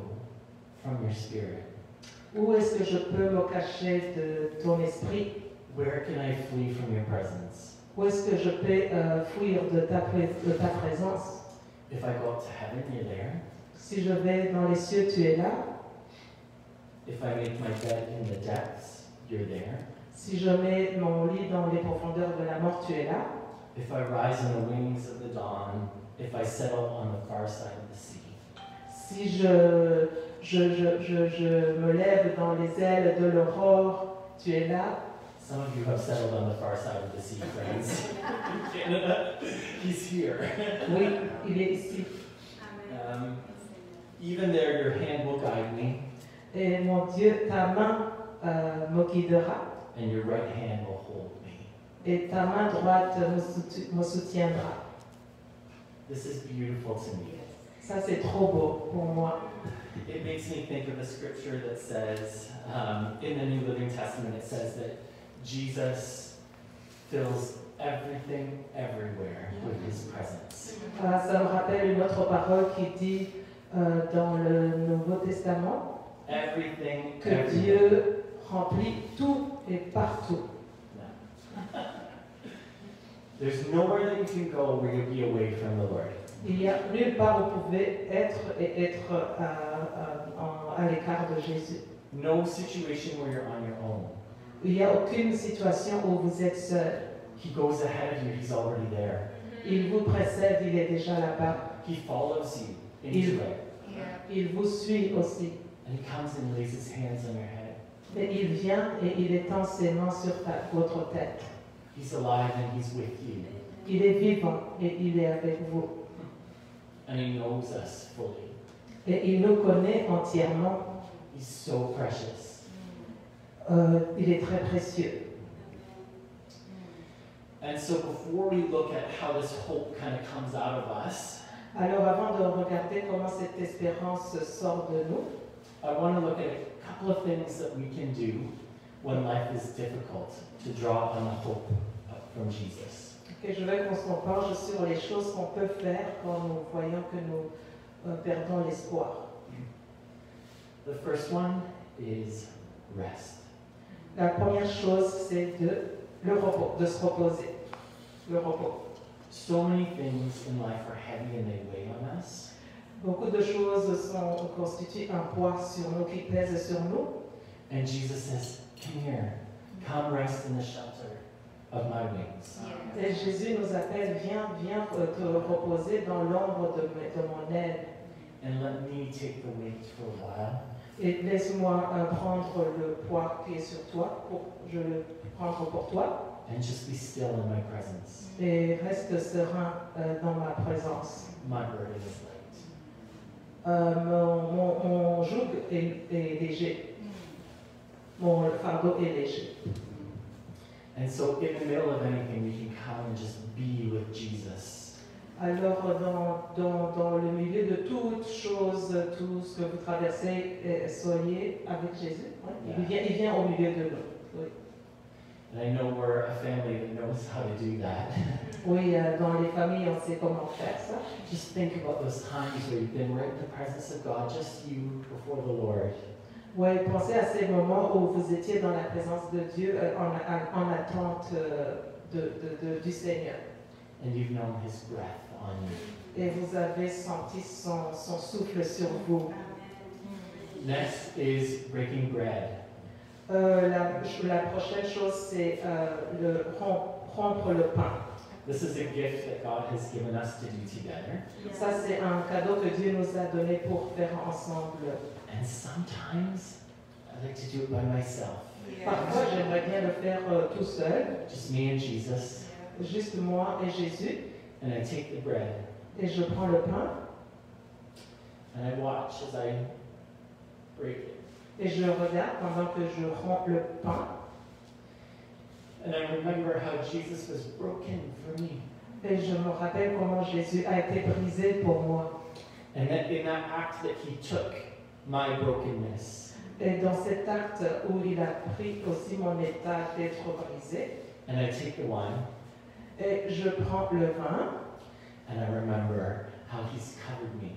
from your spirit? Où est-ce que je peux me cacher de ton esprit? Where can I flee from your presence? Où est-ce que je peux fuir de ta présence? If I go up to heaven, you're there. Si je vais dans les cieux, tu es là. If I make my bed in the depths, you're there. Si je mets mon lit dans les profondeurs de la mort, tu es là. If I rise on the wings of the dawn, if I settle on the far side of the sea. Si je me lève dans les ailes de l'aurore, tu es là. Some of you have settled on the far side of the sea, friends. Canada, he's here. Oui, il est ici. Even there, your hand will guide me, Et mon Dieu, ta main me guidera and your right hand will hold me. et ta main droite me soutiendra. This is beautiful to me. Ça, c'est trop beau pour moi. It makes me think of a scripture that says, in the New Living Testament, it says that Jesus fills everything everywhere with his presence. Ça me rappelle une autre parole qui dit dans le Nouveau Testament Everything, que everywhere. Dieu remplit tout et partout. There's nowhere that you can go where you'll be away from the Lord. Il n'y a nulle part où vous pouvez être à l'écart de Jésus. No situation where you're on your own. Il n'y a aucune situation où vous êtes seul. He goes ahead of you. He's already there. Il vous précède, il est déjà là-bas. He follows you into it. Il vous suit aussi. And he comes and lays his hands on your head. Et il vient et il étend ses mains sur votre tête. He's alive and he's with you. Il est vivant et il est avec vous. And he knows us fully. Et il nous connaît entièrement. He's so precious. Il est très précieux. And so before we look at how this hope kind of comes out of us, Alors avant de regarder comment cette espérance sort de nous, I want to look at a couple of things that we can do when life is difficult to draw on the hope from Jesus. et je veux qu'on se penche sur les choses qu'on peut faire quand nous voyons que nous perdons l'espoir. The first one is rest. La première chose, c'est le repos, de se reposer. Le repos. So many things in life are heavy and they weigh on us. Beaucoup de choses constituent un poids sur nous, qui pèse sur nous. And Jesus says, come here, come rest in the shelter of my wings. Et Jésus nous appelle, viens te reposer dans l'ombre de mon aile. And let me take the weight for a while. Et laisse-moi prendre le poids qui est sur toi, je le prendre pour toi. And just be still in my presence. Et reste serein dans ma présence. My burden is light. Mon joug est léger. Mon fardeau est léger. And so in the middle of anything, we can come and just be with Jesus. Alors, dans le milieu de toute chose, tout ce que vous traversez, soyez avec Jésus. Ouais. Il vient au milieu de nous. Oui, And I know we're a family that knows how to do that. oui dans les familles, on sait comment faire ça. Just think about those times where you've been right in the presence of God, just you before the Lord. Oui, pensez à ces moments où vous étiez dans la présence de Dieu, en attente du Seigneur. And you've known His breath on you. Et vous avez senti son souffle sur vous. Next is breaking bread. La prochaine chose, c'est rompre le pain. This is a gift that God has given us to do together. Ça, c'est un cadeau que Dieu nous a donné pour faire ensemble. And sometimes I like to do it by myself. Parfois, j'aimerais bien le faire tout seul, Just me and Jesus. juste moi et Jésus. And I take the bread Et je prends le pain and I watch as I break it. et je regarde pendant que je romps le pain. And I remember how Jesus was broken for me. Et je me rappelle comment Jésus a été brisé pour moi. And that in that act that He took my brokenness. Et dans cet acte où il a pris aussi mon état d'être brisé, And I take the wine et je prends le vin, and I remember how He's covered me.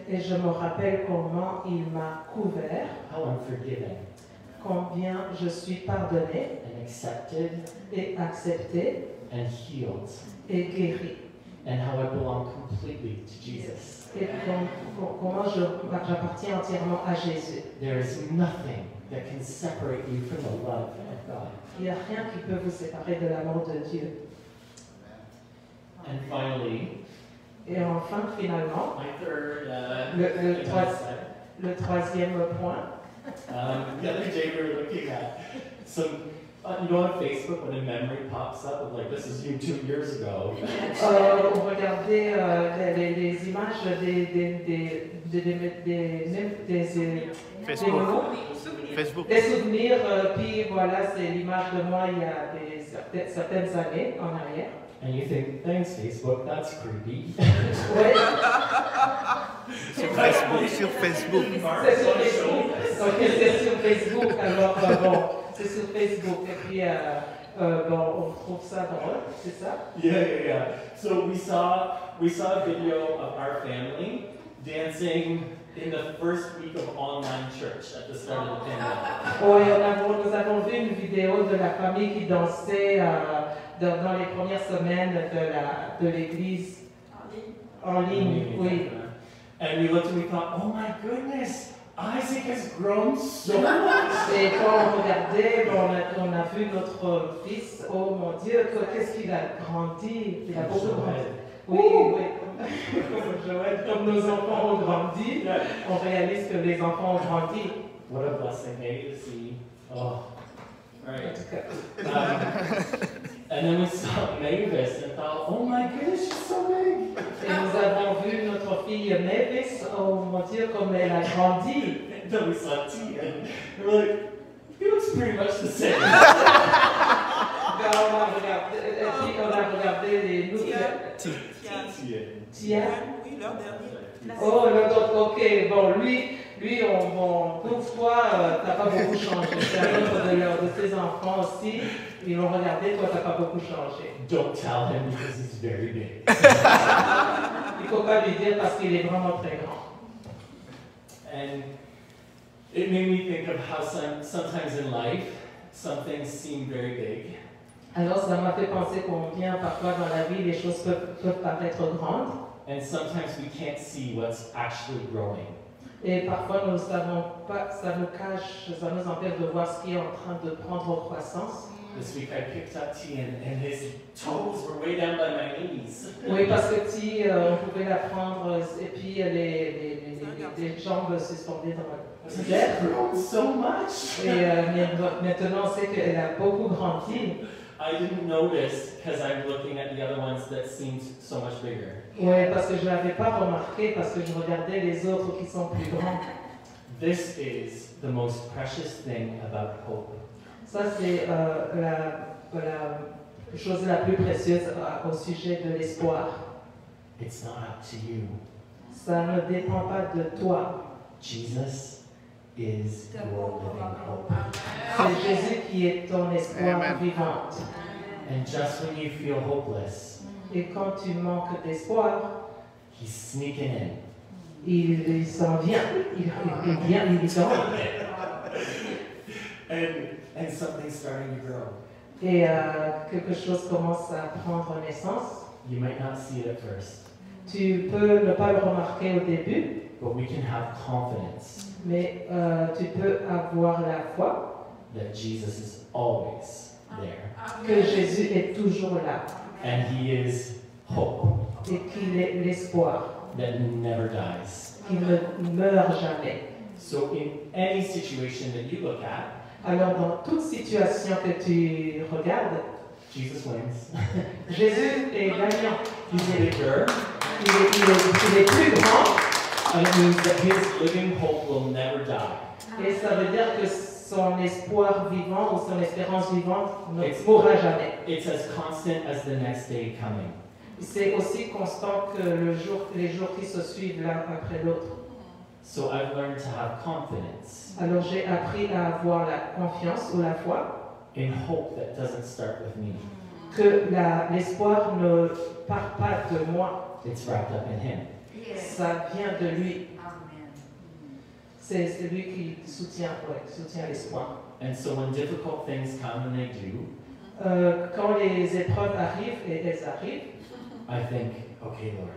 et je me rappelle comment il m'a couvert, How I'm forgiven combien je suis pardonné and accepted et accepté and healed. et guéri. And how I belong completely to Jesus. Et comment j'appartiens entièrement à Jésus. There is nothing that can separate you from the love of God. Il n'y a rien qui peut vous séparer de l'amour de Dieu. And finally, Et enfin, finalement, my third le troisième point. the other day we were looking at some, you know, on Facebook when a memory pops up of like, this is you 2 years ago. On regardait les images des souvenirs, puis voilà, c'est l'image de moi il y a certaines années en arrière. And you think, thanks Facebook, that's creepy. Ouais. Sur Facebook. C'est sur Facebook. Ok, c'est sur Facebook. Alors bon, c'est sur Facebook. Et puis bon, on trouve ça drôle, c'est ça? Yeah. So we saw a video of our family dancing in the first week of online church at the start of the pandemic. Oui, nous avons vu une vidéo de la famille qui dansait dans les premières semaines de l'église en ligne. Oui. And we looked and we thought, oh my goodness, Isaac has grown so much. Et quand on regardait, on a vu notre fils, oh mon Dieu, qu'est-ce qu'il a grandi. Il a beaucoup grandi. Oui, oui. Joël, comme nos enfants ont grandi, on réalise que les enfants ont grandi. What a blessing, hey, to see. Oh, right. And then we saw Mavis and thought, oh my goodness, she's so big. Et nous avons vu notre fille Mavis, oh mon Dieu, comme elle a grandi. And then we saw T, and we're like, he looks pretty much the same. On a regardé les nouvelles. Tia. Oui, leur dernier. Oh, l'autre, ok. Bon, lui, pour toi, t'as pas beaucoup changé. C'est un autre de ses enfants aussi. Ils l'ont regardé, toi, t'as pas beaucoup changé. Don't tell him because he's very big. Il faut pas lui dire parce qu'il est vraiment très grand. And it made me think of how sometimes in life, some things seem very big. Alors, ça m'a fait penser combien parfois dans la vie, les choses peuvent paraître grandes. And sometimes we can't see what's actually growing. Et parfois, nous ne savons pas, ça nous cache, ça nous empêche de voir ce qui est en train de prendre croissance. This week I picked up T and his toes were way down by my knees. Oui, parce que T, on pouvait la prendre et puis les jambes se suspendaient dans la She's terre. grown so much. Et maintenant, on sait qu'elle a beaucoup grandi. I didn't notice because I'm looking at the other ones that seemed so much bigger. Oui, parce que je ne l'avais pas remarqué, parce que je regardais les autres qui sont plus grands. This is the most precious thing about hope. Ça, c'est la chose la plus précieuse au sujet de l'espoir. It's not up to you. Ça ne dépend pas de toi. Jesus is your living hope. C'est Jésus qui est ton espoir vivant. And just when you feel hopeless, Et quand tu manques d'espoir, he's sneaking in. il s'en vient. Il vient, il dort. And something's starting to grow. Et quelque chose commence à prendre naissance. You might not see it at first, Tu peux ne pas le remarquer au début, but we can have confidence mais tu peux avoir la foi that Jesus is always there. que Jésus est toujours là And he is hope et qu'il est l'espoir, that never dies. qu'il ne meurt jamais. So in any situation that you look at, Alors dans toute situation que tu regardes, Jesus wins. Jésus est gagnant. He's bigger, Il est plus grand and it means that his living hope will never die. et ça veut dire que son espoir vivant ou son espérance vivante ne mourra jamais. It's as constant as the next day coming. C'est aussi constant que les jours qui se suivent l'un après l'autre. So I've learned to have confidence Alors j'ai appris à avoir la confiance ou la foi in hope that doesn't start with me. que l'espoir ne part pas de moi, It's wrapped up in him. ça vient de lui. C'est lui qui soutient l'espoir. And so when difficult things come, and they do, Quand les épreuves arrivent, et elles arrivent, I think, okay, Lord,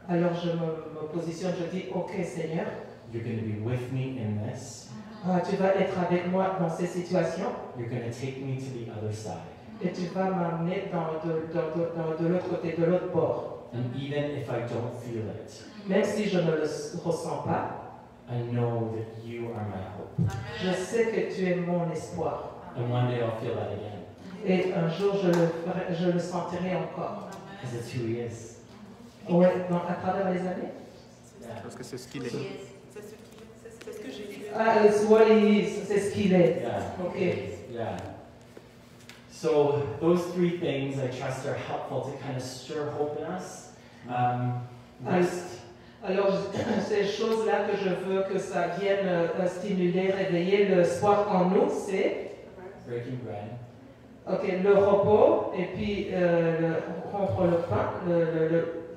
alors je me positionne, je dis, ok Seigneur, you're going to be with me in this. tu vas être avec moi dans ces situations You're going to take me to the other side. et tu vas m'amener de l'autre côté, de l'autre bord. And even if I don't feel it, Même si je ne le ressens pas, I know that you are my hope. je sais que tu es mon espoir. And one day I'll feel that again. Et un jour, je le sentirai encore. Because it's who he is. Ouais, à travers les années. Parce que c'est ce qu'il est. C'est ce que j'ai vu. Ah, it's what he is, c'est ce qu'il est. Yeah. Ok. Yeah. So those three things I trust are helpful to kind of stir hope in us. Next, Alors, ces choses-là que je veux que ça vienne stimuler, réveiller l'espoir en nous, c'est breaking bread. ok, le repos et puis rompre le pain,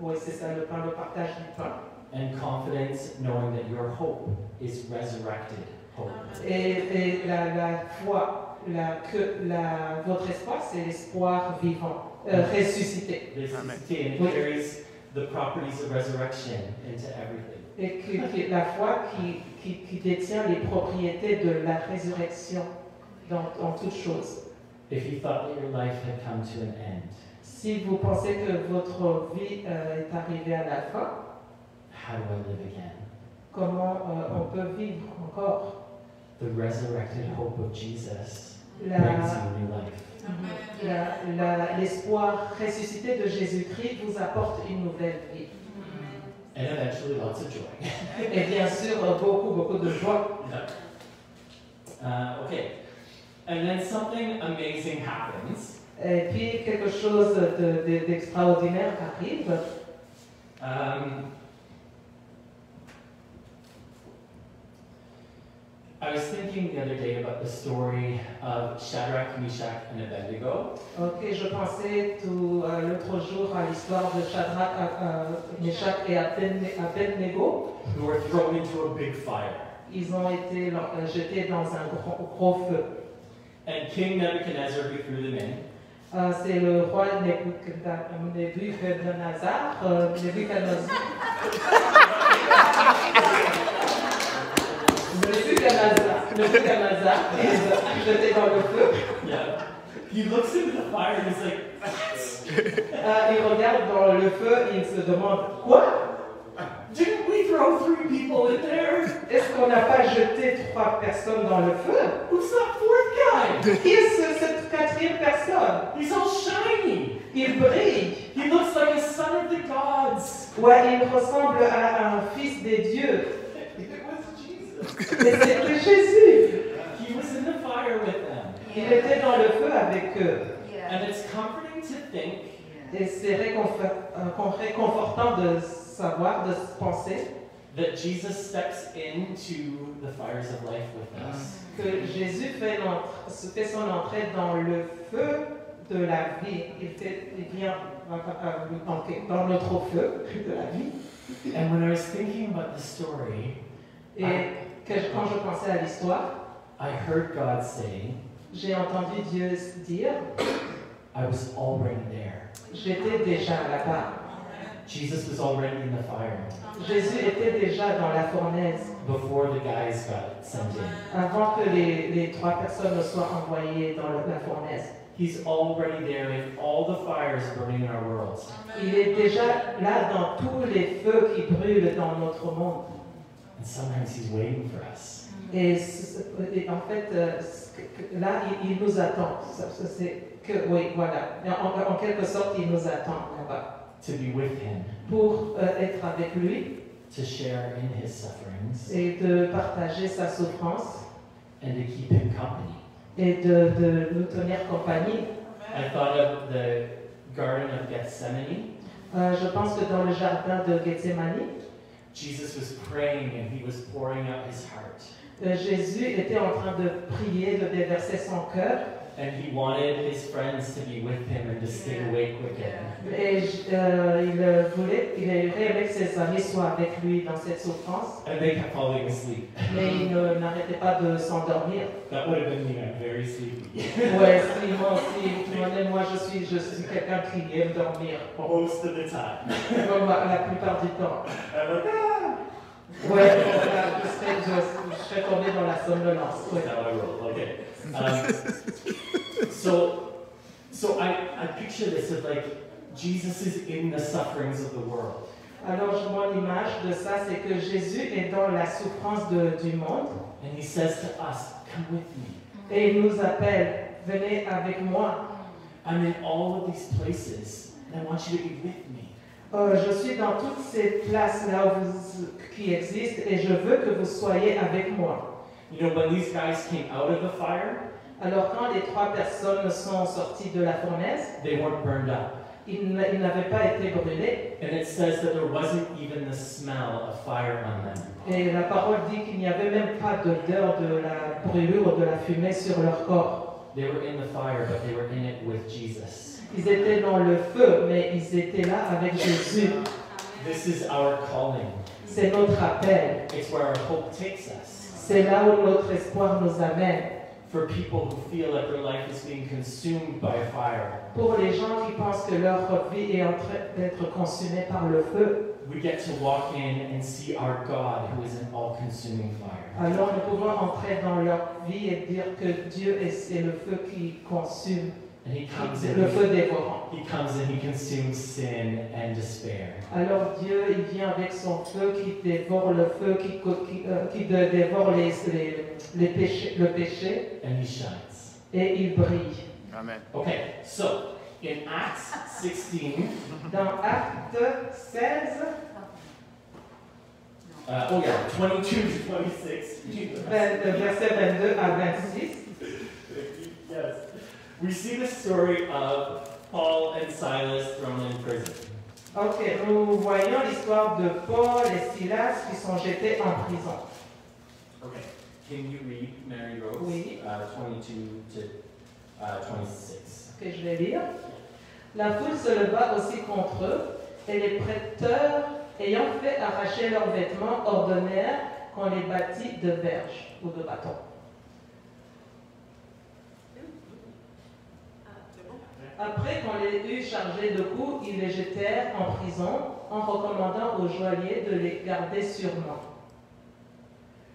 oui c'est ça, le pain, le partage du pain. and confidence knowing that your hope is resurrected hope. Et la foi, votre espoir, c'est l'espoir vivant, ressuscité. Ressuscité, and it carries the properties of resurrection into everything. Et la foi qui détient les propriétés de la résurrection dans toutes choses. If you thought that your life had come to an end, Si vous pensez que votre vie est arrivée à la fin, how do I live again? comment on peut vivre encore? The resurrected hope of Jesus La- brings you new life. L'espoir ressuscité de Jésus-Christ vous apporte une nouvelle vie. And eventually lots of joy. Et bien sûr, beaucoup de joie. Okay. And then something amazing happens. Et puis quelque chose d'extraordinaire arrive. I was thinking the other day about the story of Shadrach, Meshach, and Abednego. Ok, je pensais l'autre jour à l'histoire de Shadrach, Meshach et Abednego. Who were thrown into a big fire. Ils ont été jetés dans un gros feu. And King Nebuchadnezzar, who threw them in, C'est le roi Nebuchadnezzar. Nebuchadnezzar est jeté dans le feu. yeah, he looks into the fire and he's like, what? Il regarde dans le feu et il se demande quoi? Didn't we throw 3 people in there? Est-ce qu'on n'a pas jeté 3 personnes dans le feu? Who's that 4th guy? Qui est cette 4e personne? He's all shiny. Il brille. He looks like a son of the gods. Ouais, il ressemble à un fils des dieux. It was Jesus. Mais c'était Jésus. He was in the fire with them. Il était dans le feu avec eux. And it's comforting to think Et c'est réconfortant de savoir, de penser that Jesus steps into the fires of life with us. que Jésus fait son entrée dans le feu de la vie. Il vient dans notre feu de la vie. And when I was thinking about the story, Et quand je pensais à l'histoire, I heard God say, j'ai entendu Dieu dire, I was already there. j'étais déjà là-bas. Jesus was already in the fire Jésus était déjà dans la fournaise before the guys got sent in. avant que les 3 personnes ne soient envoyées dans la fournaise. He's already there in all the fires burning in our world. Il est déjà là dans tous les feux qui brûlent dans notre monde. And sometimes He's waiting for us. Et en fait, là, il nous attend. Oui, voilà. En quelque sorte, il nous attend là-bas. To be with Him, Pour être avec lui to share in His sufferings, et de partager sa souffrance and to keep Him company. et de nous tenir compagnie. I thought of the Garden of Gethsemane. Je pense que dans le jardin de Gethsemane, Jesus was praying and He was pouring out His heart. Jésus était en train de prier, de déverser son cœur. And He wanted His friends to be with Him and to stay awake with Him. Et il aimait que ses amis soient avec lui dans cette souffrance, And they kept falling asleep. mais il n'arrêtait pas de s'endormir. That would have been me. I'm very sleepy. Ouais, si, moi aussi, moi je suis quelqu'un qui aime dormir. Most of the time. Comme la plupart du temps. I'm like, ah! Ouais, voilà, je serais tombé dans la somnolence. Ouais. That's how I roll. Okay. So I picture this of like Jesus is in the sufferings of the world. Alors, moi, l'image de ça, c'est que Jésus est dans la souffrance du monde And He says to us, come with me. et il nous appelle, venez avec moi. I'm in all of these places and I want you to be with me. Je suis dans toutes ces places-là qui existent et je veux que vous soyez avec moi. You know, when these guys came out of the fire, Alors, quand les 3 personnes sont sorties de la fournaise, they weren't burned up. ils n'avaient pas été brûlés. And it says that there wasn't even the smell of fire on them. Et la parole dit qu'il n'y avait même pas d'odeur de la brûlure ou de la fumée sur leur corps. They were in the fire, but they were in it with Jesus. Ils étaient dans le feu, mais ils étaient là avec Jésus. This is our calling. C'est notre appel. It's where our hope takes us. C'est là où notre espoir nous amène. For people who feel that their life is being consumed by a fire, Pour les gens qui pensent que leur vie est en train d'être consumée par le feu, we get to walk in and see our God who is an all-consuming fire. alors nous pouvons entrer dans leur vie et dire que Dieu c'est le feu qui consume, And He comes le in, feu dévorant. He comes and He consumes sin and despair. Alors Dieu, il vient avec son feu qui dévore le feu, qui dévore les péchés, le péché, And He shines. et il brille. Amen. Okay, so in Acts 16, Dans Acte 16, 22 to 26, verset 22 à 26, yes, we see the story of Paul and Silas thrown in prison. ok, nous voyons l'histoire de Paul et Silas qui sont jetés en prison. Okay, can you read Mary Rose? Oui. 22 to 26. Que je vais lire. La foule se leva aussi contre eux, et les prêteurs, ayant fait arracher leurs vêtements, ordonnèrent qu'on les bâtît de verges ou de bâtons. Après qu'on les eut chargés de coups, ils les jetèrent en prison, en recommandant au joaillier de les garder sûrement.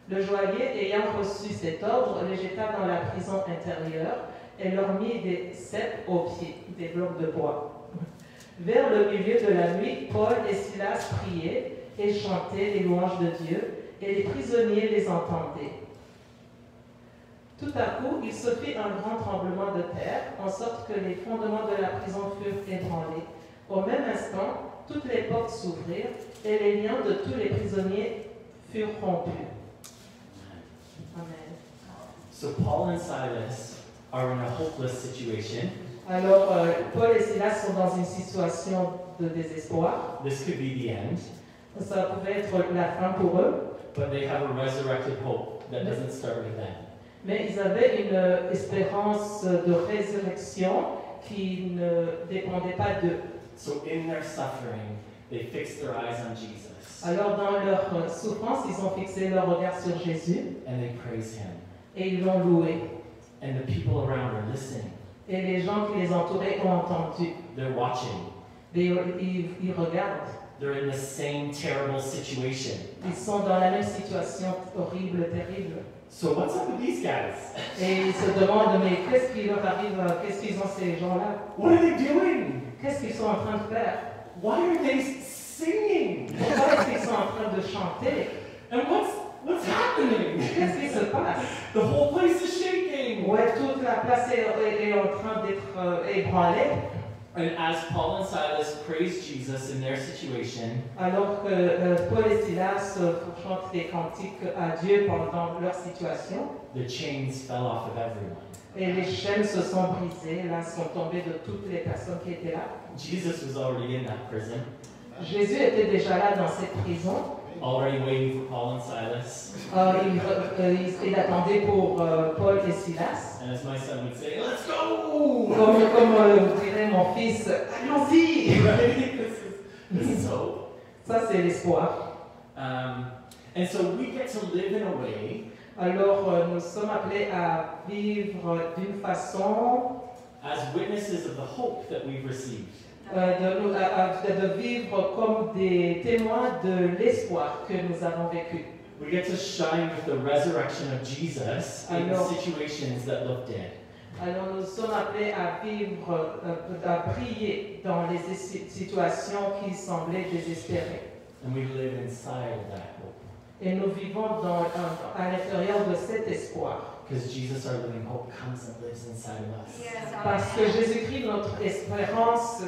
Le joaillier, ayant reçu cet ordre, les jeta dans la prison intérieure et leur mit des ceps aux pieds, des blocs de bois. Vers le milieu de la nuit, Paul et Silas priaient et chantaient les louanges de Dieu, et les prisonniers les entendaient. Tout à coup, il se fit un grand tremblement de terre, en sorte que les fondements de la prison furent ébranlés. Au même instant, toutes les portes s'ouvrirent, et les liens de tous les prisonniers furent rompus. Amen. So Paul and Silas are in a hopeless situation. Alors, Paul et Silas sont dans une situation de désespoir. This could be the end, Ça pouvait être la fin pour eux, but they have a resurrected hope that doesn't start with them. mais ils avaient une espérance de résurrection qui ne dépendait pas d'eux. So in their suffering, they fix their eyes on Jesus Alors, dans leur souffrance, ils ont fixé leur regard sur Jésus and they praise Him. et ils l'ont loué. And the people around are listening. Et les gens qui les entouraient ont entendu. They're watching. Et ils regardent. They're in the same terrible situation. Ils sont dans la même situation horrible, terrible. So what's up with these guys? Et ils se demandent, mais qu'est-ce qui leur arrive? Qu'est-ce qu'ils ont ces gens-là? What are they doing? Qu'est-ce qu'ils sont en train de faire? Why are they singing? Pourquoi est-ce qu'ils sont en train de chanter? And what's happening? Qu'est-ce qui se passe? The whole place is shaking. Ouais, toute la place est en train d'être ébranlée. And as Paul and Silas praise Jesus in their situation, Alors que Paul et Silas chantent des cantiques à Dieu pendant leur situation, the chains fell off of everyone. et les chaînes se sont brisées, là, sont tombées de toutes les personnes qui étaient là. Jesus was already in that prison, Jésus était déjà là dans cette prison. already waiting for Paul and Silas. Il attendait pour Paul et Silas. And as my son would say, let's go! Comme dirait mon fils, allons-y! Right? This is hope. Ça, c'est l'espoir. And so we get to live in a way Alors, nous sommes appelés à vivre d'une façon, as witnesses of the hope that we've received. de vivre comme des témoins de l'espoir que nous avons vécu. We get to shine with the resurrection of Jesus in Alors- situations that look dead. Alors, nous sommes appelés à vivre, à briller dans les situations qui semblaient désespérées. And we live inside of that hope. Et nous vivons à l'intérieur de cet espoir. Because Jesus, our living hope, comes and lives inside of us. Parce que Jésus-Christ, notre espérance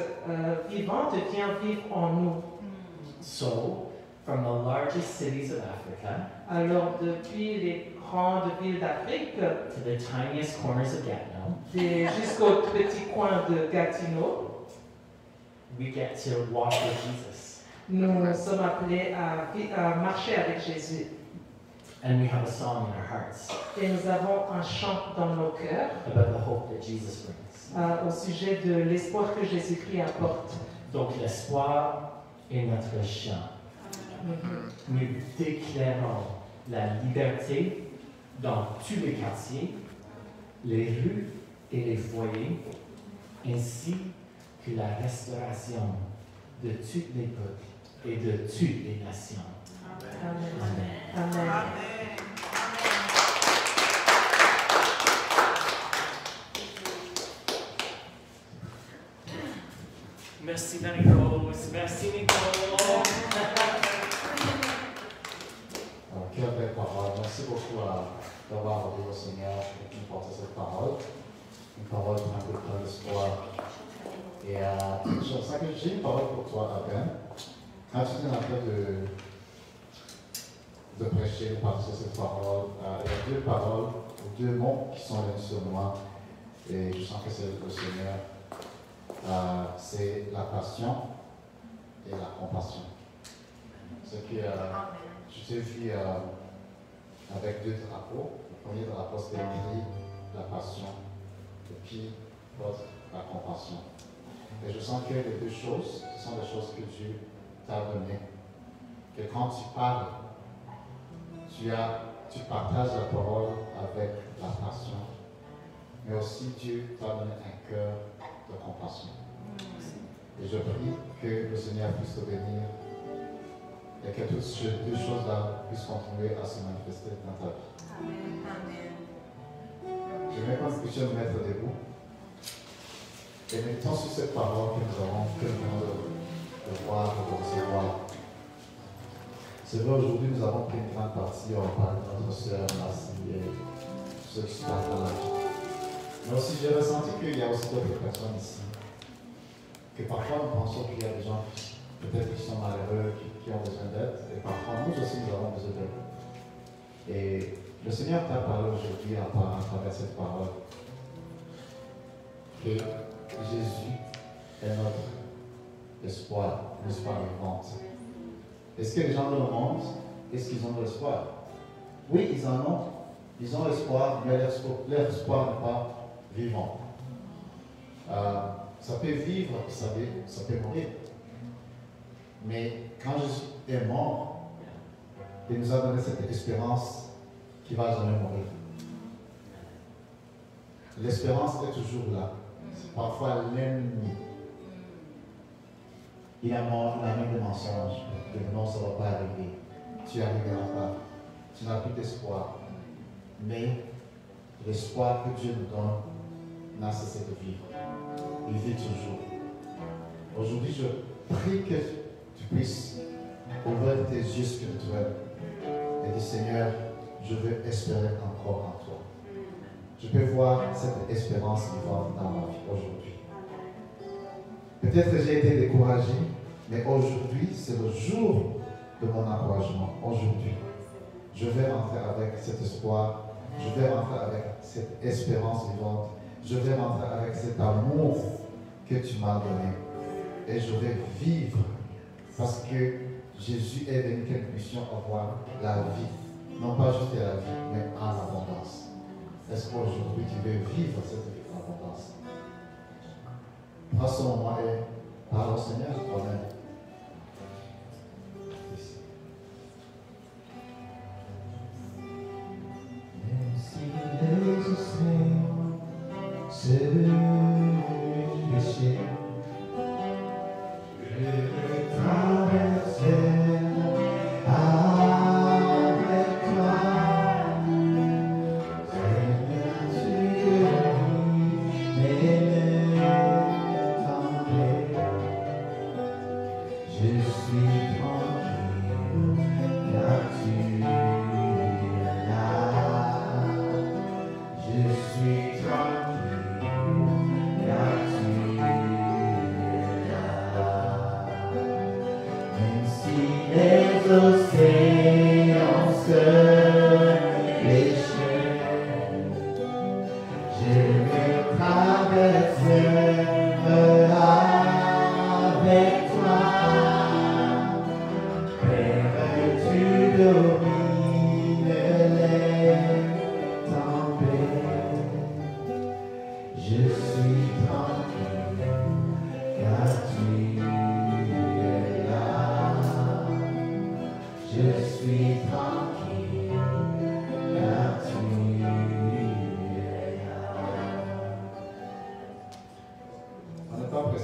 vivante, vient vivre en nous. So, from the largest cities of Africa Alors, depuis les grandes villes d'Afrique to the tiniest corners of Gatineau, jusqu'au petit coin de Gatineau, we get to walk with Jesus. nous sommes appelés à marcher avec Jésus. And we have a song in our hearts Et nous avons un chant dans nos cœurs about the hope that Jesus brings. au sujet de l'espoir que Jésus-Christ apporte. Donc, l'espoir est notre chant. Nous déclarons la liberté dans tous les quartiers, les rues et les foyers, ainsi que la restauration de tous les peuples et de toutes les nations. Amen. Amen. Amen. Merci Marie-Rose. Merci Nicole. Quelle belle parole. Merci beaucoup d'avoir obéi au Seigneur et de nous porter cette parole. Une parole pleine d'espoir. Et je sens que j'ai une parole pour toi, Abel. Quand tu es en train de prêcher, de partager cette parole, il y a deux paroles, deux mots qui sont venus sur moi. Et je sens que c'est le Seigneur. C'est la passion et la compassion. C'est que je t'ai vu avec deux drapeaux. Le premier drapeau, c'était écrit la passion, et puis l'autre, la compassion. Et je sens que les deux choses, ce sont des choses que Dieu t'a données. Que quand tu parles, tu partages la parole avec la passion, mais aussi Dieu t'a donné un cœur de compassion. Et je prie que le Seigneur puisse te bénir et que toutes ces deux choses-là puissent continuer à se manifester dans ta vie. Amen. Je vais qu'on puisse nous mettre debout et mettons sur cette parole que nous avons de voir et de recevoir. C'est vrai, aujourd'hui, nous avons pris une grande partie, on parle de notre sœur Marcie et ceux qui sont dans la vie. Mais aussi, j'ai ressenti qu'il y a aussi d'autres personnes ici. Que parfois, nous pensons qu'il y a des gens peut-être qui sont malheureux, qui ont besoin d'aide. Et parfois, nous aussi, nous avons besoin d'aide. Et le Seigneur t'a parlé aujourd'hui à travers cette parole. Que Jésus est notre espoir, l'espoir vivant. Est-ce que les gens dans le monde, est-ce qu'ils ont de l'espoir? Oui, ils en ont. Ils ont l'espoir, mais leur espoir n'est pas vivant. Ça peut vivre, ça peut mourir. Mais quand Jésus est mort, il nous a donné cette espérance qui ne va jamais mourir. L'espérance est toujours là. C'est parfois l'ennemi. Il a même des mensonges. Que non, ça ne va pas arriver. Tu n'y arriveras pas. Tu n'as plus d'espoir. Mais l'espoir que Dieu nous donne n'a cessé de vivre. Il vit toujours. Aujourd'hui, je prie que tu puisses ouvrir tes yeux spirituels et dire, Seigneur, je veux espérer encore en toi. Je peux voir cette espérance vivante dans ma vie aujourd'hui. Peut-être que j'ai été découragé, mais aujourd'hui, c'est le jour de mon encouragement. Aujourd'hui, je vais rentrer avec cet espoir, je vais rentrer avec cette espérance vivante, je vais rentrer avec cet amour que tu m'as donné. Et je vais vivre parce que Jésus est venu que nous puissions avoir la vie. Non pas juste la vie, mais en abondance. Est-ce qu'aujourd'hui tu veux vivre cette vie en abondance? Prends ce moment et parle au Seigneur toi-même. Même si les océans se déchirent, je vais traverser avec toi. Seigneur, tu es mes tempêtes.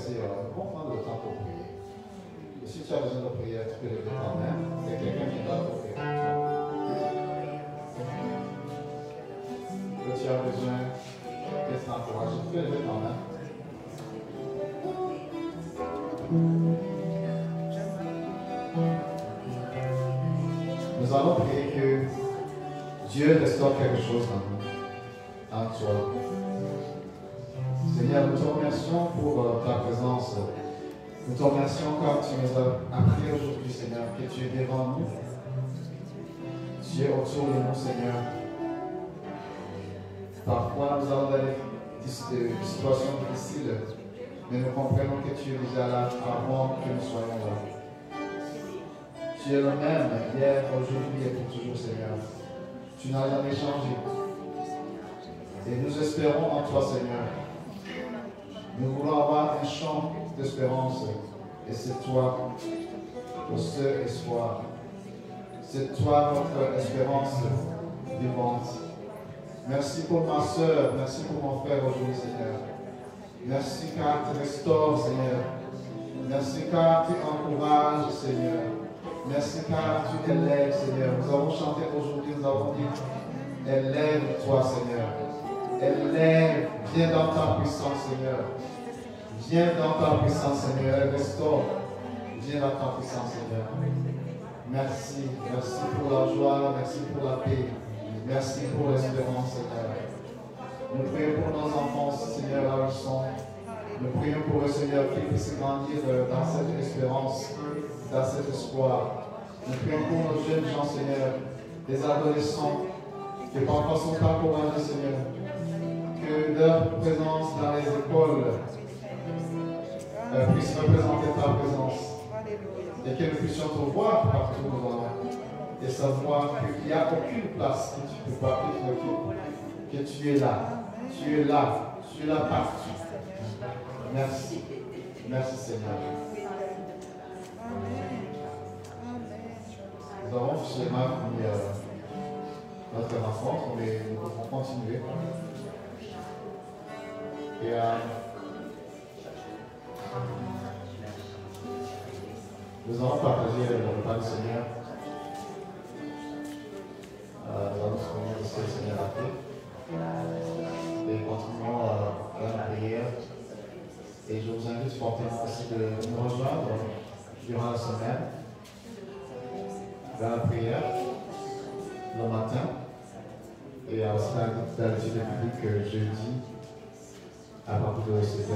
laisser un bon temps de temps pour prier. Et si tu as besoin de prière, tu peux lever ta main. Il y a quelqu'un qui est là pour prier. Si tu as besoin d'être encouragé, tu peux lever ta main. Nous allons prier que Dieu restaure quelque chose en nous, en toi. Seigneur, nous te remercions pour ta présence. Nous te remercions car tu nous as appris aujourd'hui, Seigneur, que tu es devant nous. Tu es autour de nous, Seigneur. Parfois, nous avons des situations difficiles, mais nous comprenons que tu es déjà là avant que nous soyons là. Tu es le même hier, aujourd'hui et pour toujours, Seigneur. Tu n'as jamais changé. Et nous espérons en toi, Seigneur. Nous voulons avoir un champ d'espérance. Et c'est toi, le seul espoir. C'est toi notre espérance vivante. Merci pour ma soeur, merci pour mon frère aujourd'hui, Seigneur. Merci car tu restaures, Seigneur. Merci car tu encourages, Seigneur. Merci car tu élèves, Seigneur. Nous avons chanté aujourd'hui, nous avons dit, élève-toi, Seigneur. Élève, viens dans ta puissance, Seigneur. Viens dans ta puissance, Seigneur. Restaure. Viens dans ta puissance, Seigneur. Merci. Merci pour la joie. Merci pour la paix. Merci pour l'espérance, Seigneur. Nous prions pour nos enfants, Seigneur, là où ils sont. Nous prions pour eux, Seigneur, qu'ils puissent grandir dans cette espérance, dans cet espoir. Nous prions pour nos jeunes gens, Seigneur, des adolescents qui parfois sont pas courageux, Seigneur. Que leur présence dans les écoles puisse représenter ta présence. Et que nous puissions te voir partout où nous allons. Et savoir qu'il n'y a aucune place que tu ne peux pas occuper. Que tu es là. Tu es là. Tu es là partout. Merci. Merci, Seigneur. Nous avons officiellement fini notre rencontre, mais nous pouvons continuer. Et nous allons partager le repas du Seigneur. Nous allons se remettre ce que le Seigneur a fait. Et continuons dans la prière. Et je vous invite fortement aussi de nous rejoindre durant la semaine dans la prière, le matin, et aussi dans l'étude publique jeudi à partir de 7h.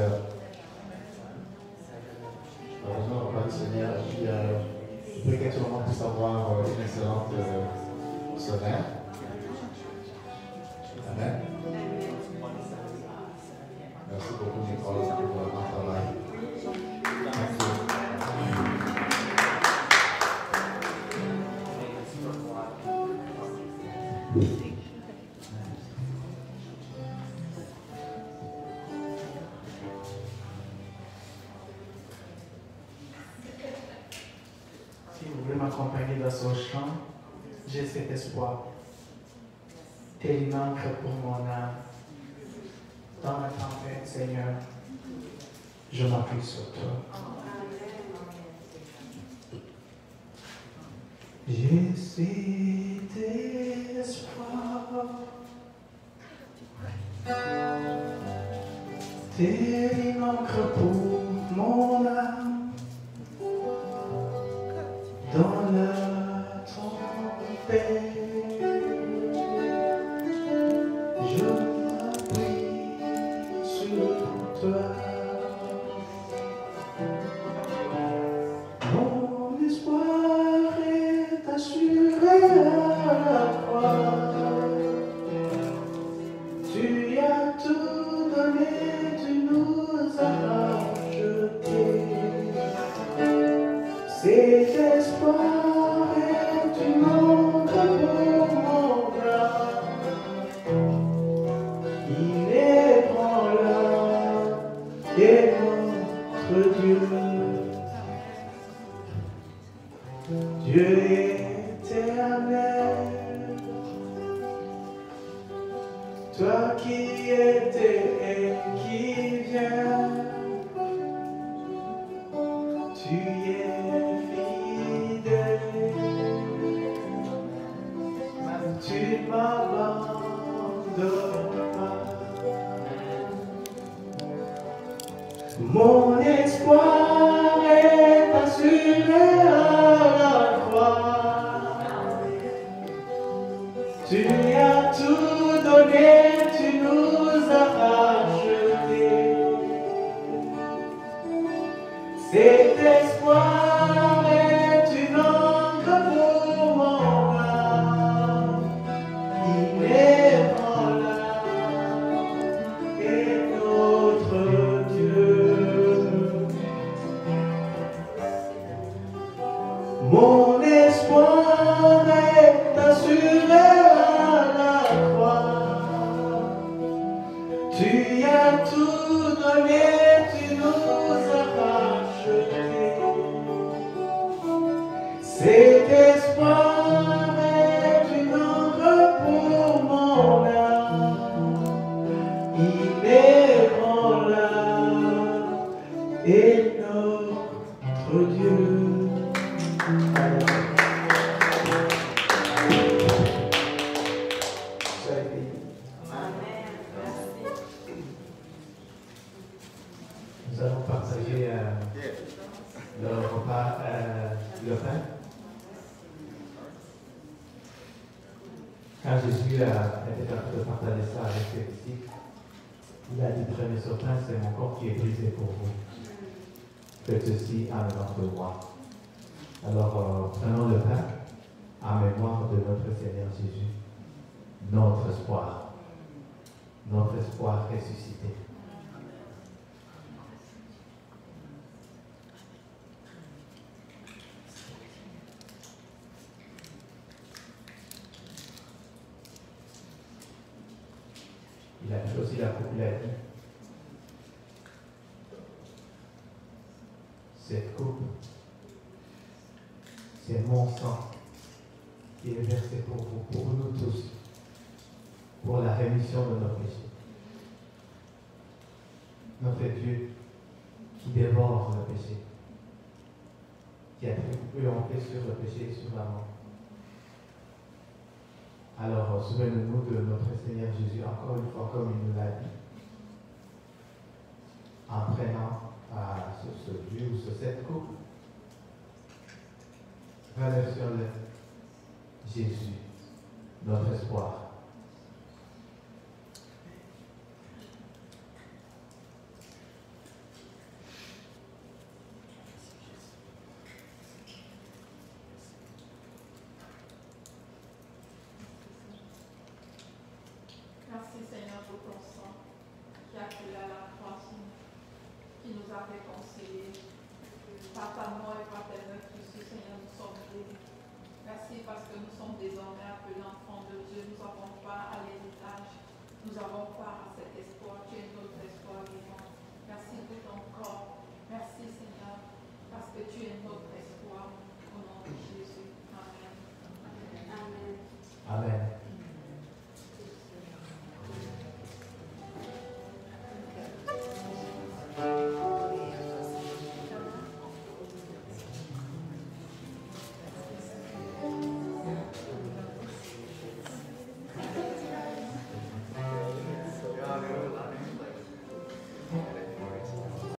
Rejoindre le repas du Seigneur. Et puis, je prie que tout le monde puisse avoir une excellente semaine. Amen. Merci beaucoup, Nicolas, pour votre travail. Merci. Si vous voulez m'accompagner dans ce chant, j'ai cet espoir. T'es une encre pour mon âme. Dans la tempête, Seigneur, je m'appuie sur toi. Je suis d'espoir. T'es une encre pour mon âme. Dans la tempête. Mon espoir est assuré à la croix. Tu as tout donné, tu nous as racheté. Cet espoir est une encre pour mon âme. Il est branlable et notre Dieu. Dieu éternel, toi qui étais et qui viens, Tu es fidèle, même tu ne m'abandonnes pas. Mon espoir est assuré à la croix. Tu as tout donné, tu nous as rachetés. Cet espoir est une encre pour mon âme, inébranlable est notre Dieu. Mon espoir est assuré à la croix. Tu as tout donné, tu nous as rachetés. Cet espoir est une encre pour mon âme, inébranlable est notre Dieu. Nous allons partager le repas, le pain. Quand Jésus était en train de partager ça avec ses disciples, il a dit: prenez ce pain, c'est mon corps qui est brisé pour vous. Faites ceci en mémoire de moi. Alors, prenons le pain en mémoire de notre Seigneur Jésus, notre espoir ressuscité. Il a pris aussi la coupe, il a dit: cette coupe, c'est mon sang qui est versé pour vous, pour nous tous, pour la rémission de nos péchés. Notre Dieu qui dévore le péché, qui a triomphé sur le péché et sur la mort. Alors, souvenons-nous de notre Seigneur Jésus, encore une fois, comme il nous l'a dit, en prenant ce Dieu ou cette coupe, remercions-le, Jésus, notre espoir. Merci Seigneur pour ton sang qui a coulé à la croix, qui nous a réconciliés. Par ta mort et par tes œuvres, Christ, Seigneur, nous sommes bénis. Merci parce que nous sommes désormais appelés enfants de Dieu. Nous avons part à l'héritage. Nous avons part à cet espoir qui est notre espoir vivant. Merci pour ton corps. Merci Seigneur parce que tu es notre